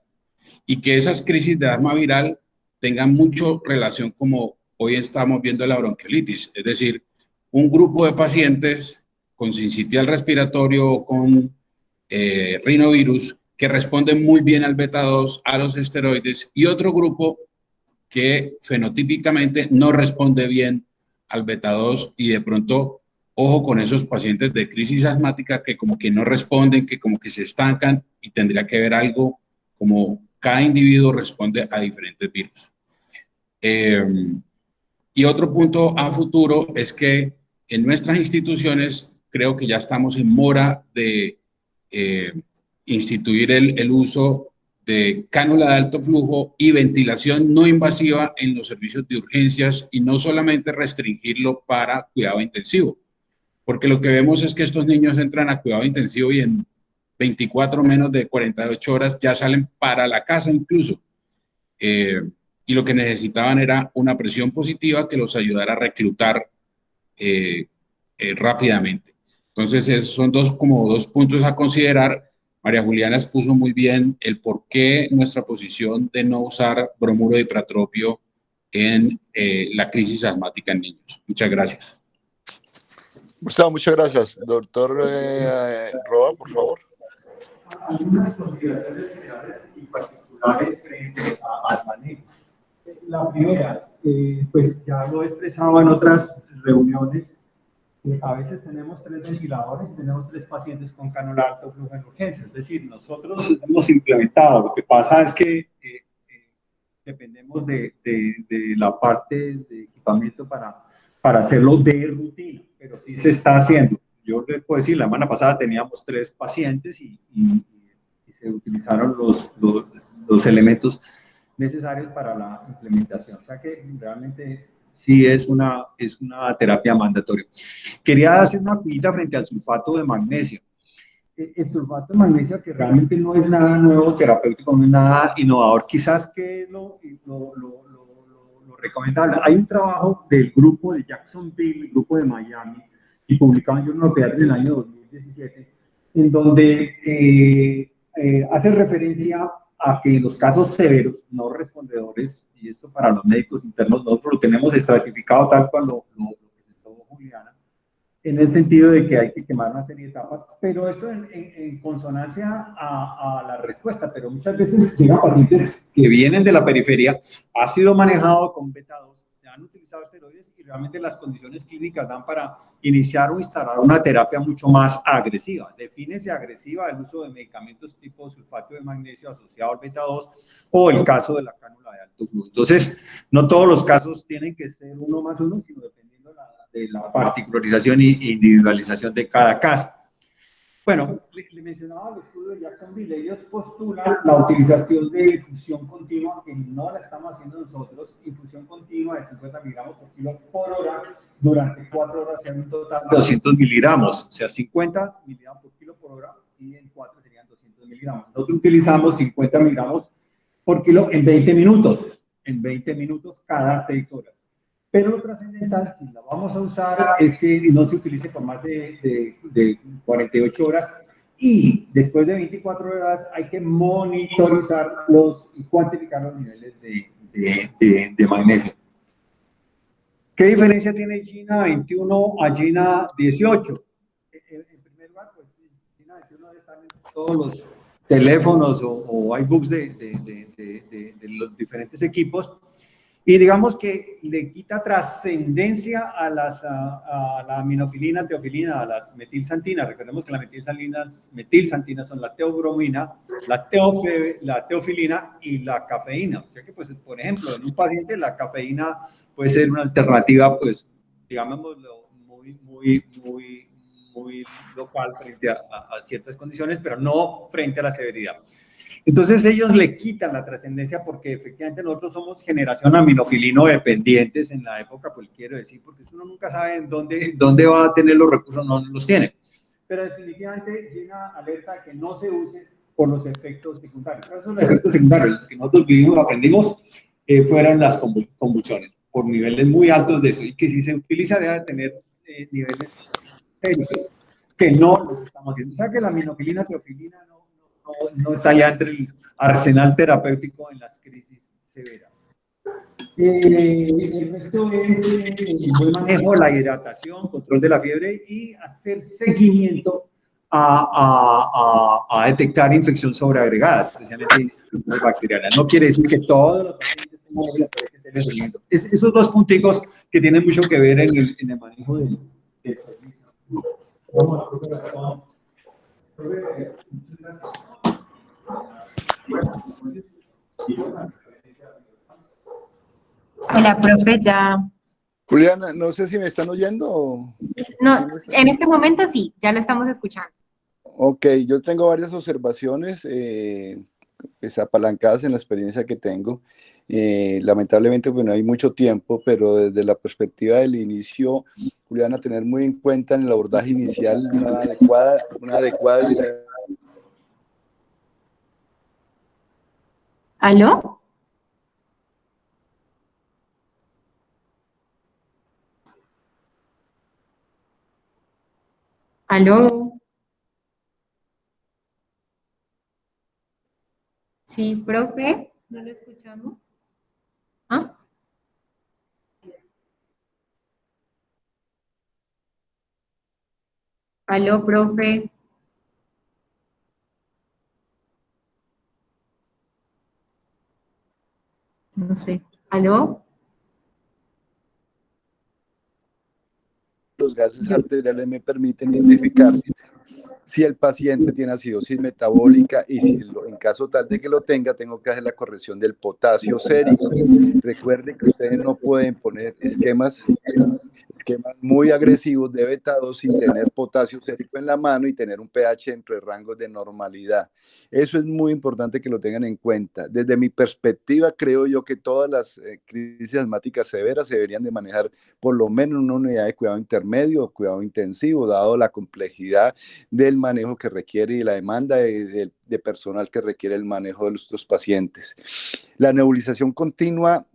y que esas crisis de asma viral tengan mucho relación como hoy estamos viendo la bronquiolitis. Es decir, un grupo de pacientes con sincitial respiratorio o con rinovirus que responden muy bien al beta 2, a los esteroides, y otro grupo que fenotípicamente no responde bien al beta 2, y de pronto, ojo con esos pacientes de crisis asmática que como que no responden, que como que se estancan, y tendría que ver algo como cada individuo responde a diferentes virus. Y otro punto a futuro es que en nuestras instituciones creo que ya estamos en mora de instituir el uso de cánula de alto flujo y ventilación no invasiva en los servicios de urgencias y no solamente restringirlo para cuidado intensivo, porque lo que vemos es que estos niños entran a cuidado intensivo y en 24 menos de 48 horas ya salen para la casa incluso. Y lo que necesitaban era una presión positiva que los ayudara a reclutar rápidamente. Entonces, son como dos puntos a considerar. María Juliana expuso muy bien el por qué nuestra posición de no usar bromuro de ipratropio en la crisis asmática en niños. Muchas gracias. Gustavo, muchas gracias. Doctor Roa, por favor. Algunas consideraciones generales y particulares frente al manejo. La primera, pues ya lo he expresado en otras reuniones, a veces tenemos 3 ventiladores y tenemos 3 pacientes con cánula de alto flujo en urgencia. Es decir, nosotros hemos implementado, lo que pasa es que dependemos de la parte de equipamiento para hacerlo de rutina, pero sí se está haciendo. Yo les puedo decir, la semana pasada teníamos 3 pacientes y se utilizaron los elementos necesarios para la implementación. O sea que realmente sí es una terapia mandatoria. Quería hacer una cuñita frente al sulfato de magnesio. El sulfato de magnesio, que realmente no es nada nuevo terapéutico, no es nada innovador, quizás que es lo recomendable. Hay un trabajo del grupo de Jacksonville, el grupo de Miami, y publicado en Journal of Pediatry en el año 2017, en donde hace referencia a que en los casos severos, no respondedores, y esto para los médicos internos, nosotros lo tenemos estratificado tal cual lo presentó Juliana, en el sentido de que hay que quemar una serie de etapas, pero esto en consonancia a la respuesta, pero muchas veces llegan pacientes que vienen de la periferia, ha sido manejado con beta-2, se han utilizado esteroides y realmente las condiciones clínicas dan para iniciar o instalar una terapia mucho más agresiva. Defínese agresiva el uso de medicamentos tipo sulfato de magnesio asociado al beta-2 o el caso de la cánula de alto flujo. Entonces, no todos los casos tienen que ser 1+1, sino dependiendo de la particularización e individualización de cada caso. Bueno, le mencionaba el estudio de Jacksonville. Ellos postulan la utilización de infusión continua, que no la estamos haciendo nosotros, infusión continua de 50 miligramos por kilo por hora durante 4 horas, sean un total de 200 miligramos, o sea, 50 miligramos por kilo por hora y en 4 serían 200 miligramos. Nosotros utilizamos 50 miligramos por kilo en 20 minutos cada 6 horas. Pero lo trascendental, si la vamos a usar, es que no se utilice por más de 48 horas y después de 24 horas hay que monitorizar y cuantificar los niveles de magnesio. ¿Qué diferencia tiene GINA 21 a GINA 18? En primer lugar, pues GINA 21 debe estar en todos los teléfonos o iBooks de los diferentes equipos. Y digamos que le quita trascendencia a la aminofilina, teofilina, a las metilsantinas. Recordemos que las metilsantinas son la teobromina, la teofilina y la cafeína. O sea que, pues, por ejemplo, en un paciente la cafeína puede ser una alternativa, pues, digámoslo, muy local frente a ciertas condiciones, pero no frente a la severidad. Entonces ellos le quitan la trascendencia porque efectivamente nosotros somos generación aminofilino dependientes en la época, pues quiero decir, porque uno nunca sabe en dónde va a tener los recursos, no los tiene. Pero definitivamente llega alerta de que no se use por los efectos secundarios. ¿Cuáles son los efectos secundarios? Los que nosotros vivimos, aprendimos, fueron las convulsiones, por niveles muy altos de eso, y que si se utiliza debe tener niveles que no los estamos haciendo. O sea que la aminofilina, teofilina no está ya entre el arsenal terapéutico en las crisis severas. El resto es el buen manejo, la hidratación, control de la fiebre y hacer seguimiento a detectar infección sobreagregada, especialmente infecciones bacterianas. No quiere decir que todos los pacientes tengan obligatoriamente que hacer seguimiento. Esos dos punticos que tienen mucho que ver en el manejo del servicio. Hola, profe, ya. Juliana, no sé si me están oyendo. No, en este momento sí, ya lo estamos escuchando. Ok, yo tengo varias observaciones pues, apalancadas en la experiencia que tengo. Lamentablemente, bueno, hay mucho tiempo, pero desde la perspectiva del inicio, Juliana, tener muy en cuenta en el abordaje inicial una adecuada ¿Aló? ¿Aló? Sí, profe, ¿no lo escuchamos? ¿Ah? ¿Aló, profe? No sé. ¿Aló? los gases arteriales me permiten identificar si el paciente tiene acidosis metabólica y si en caso tal de que lo tenga, tengo que hacer la corrección del potasio sérico. Recuerde que ustedes no pueden poner esquemas muy agresivos de beta-2 sin tener potasio sérico en la mano y tener un pH entre rangos de normalidad. Eso es muy importante que lo tengan en cuenta. Desde mi perspectiva, creo yo que todas las crisis asmáticas severas se deberían de manejar por lo menos en una unidad de cuidado intermedio o cuidado intensivo, dado la complejidad del manejo que requiere y la demanda de personal que requiere el manejo de estos pacientes. La nebulización continua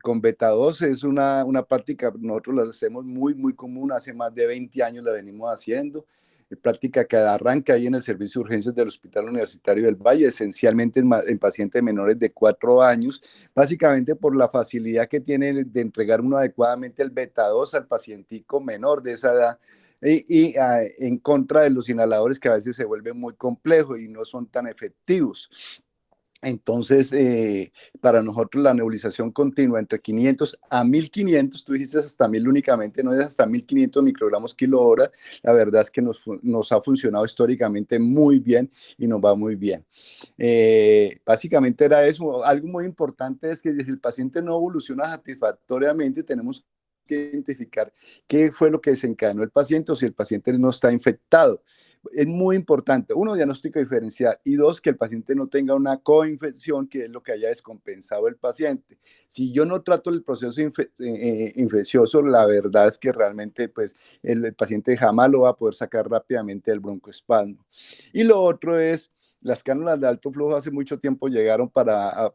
con beta-2 es una práctica, nosotros la hacemos muy común, hace más de 20 años la venimos haciendo, práctica que arranca ahí en el servicio de urgencias del Hospital Universitario del Valle, esencialmente en pacientes menores de 4 años, básicamente por la facilidad que tiene de entregar uno adecuadamente el beta-2 al pacientico menor de esa edad, en contra de los inhaladores que a veces se vuelven muy complejos y no son tan efectivos. Entonces, para nosotros la nebulización continua entre 500 a 1500, tú dijiste hasta 1000 únicamente, no es hasta 1500 microgramos kilo hora, la verdad es que nos ha funcionado históricamente muy bien y nos va muy bien. Básicamente era eso. Algo muy importante es que si el paciente no evoluciona satisfactoriamente, tenemos que identificar qué fue lo que desencadenó el paciente o si el paciente no está infectado. Es muy importante, uno, diagnóstico diferencial, y dos, que el paciente no tenga una coinfección, que es lo que haya descompensado el paciente. Si yo no trato el proceso infeccioso, la verdad es que realmente pues, el paciente jamás lo va a poder sacar rápidamente del broncoespasmo. Y lo otro es, las cánulas de alto flujo hace mucho tiempo llegaron para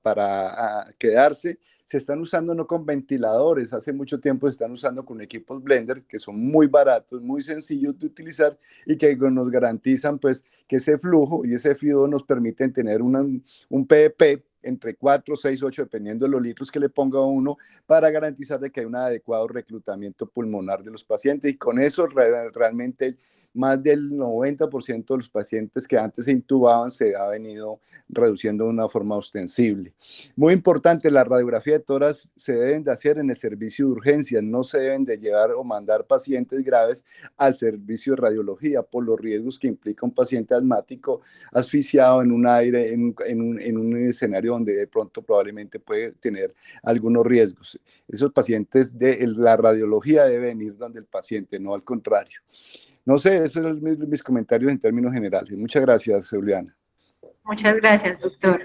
quedarse. Se están usando no con ventiladores, hace mucho tiempo se están usando con equipos blender que son muy baratos, muy sencillos de utilizar y que nos garantizan pues que ese flujo y ese flujo nos permiten tener un PEP entre 4, 6, 8, dependiendo de los litros que le ponga uno, para garantizar de que hay un adecuado reclutamiento pulmonar de los pacientes. Y con eso realmente más del 90% de los pacientes que antes se intubaban se ha venido reduciendo de una forma ostensible. Muy importante, la radiografía de tórax se deben de hacer en el servicio de urgencias, no se deben de llevar o mandar pacientes graves al servicio de radiología por los riesgos que implica un paciente asmático asfixiado en un aire, en un escenario donde de pronto probablemente puede tener algunos riesgos. Esos pacientes de la radiología deben ir donde el paciente, no al contrario. No sé, esos son mis comentarios en términos generales. Muchas gracias, Juliana. Muchas gracias, doctor.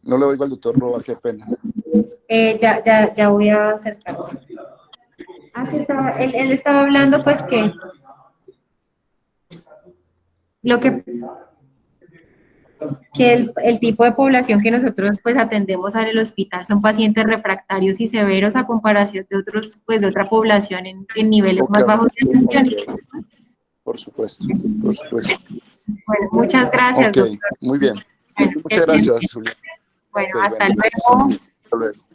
No le oigo al doctor Roa, qué pena. Ya voy a acercarme. Él estaba hablando pues que el tipo de población que nosotros pues atendemos en el hospital son pacientes refractarios y severos a comparación de otros, pues de otra población en niveles más bajos de atención. Por supuesto, por supuesto. Bueno, muchas gracias, doctor. Muy bien. Bueno, Muchas gracias, Julián. Bueno, hasta luego. Hasta luego.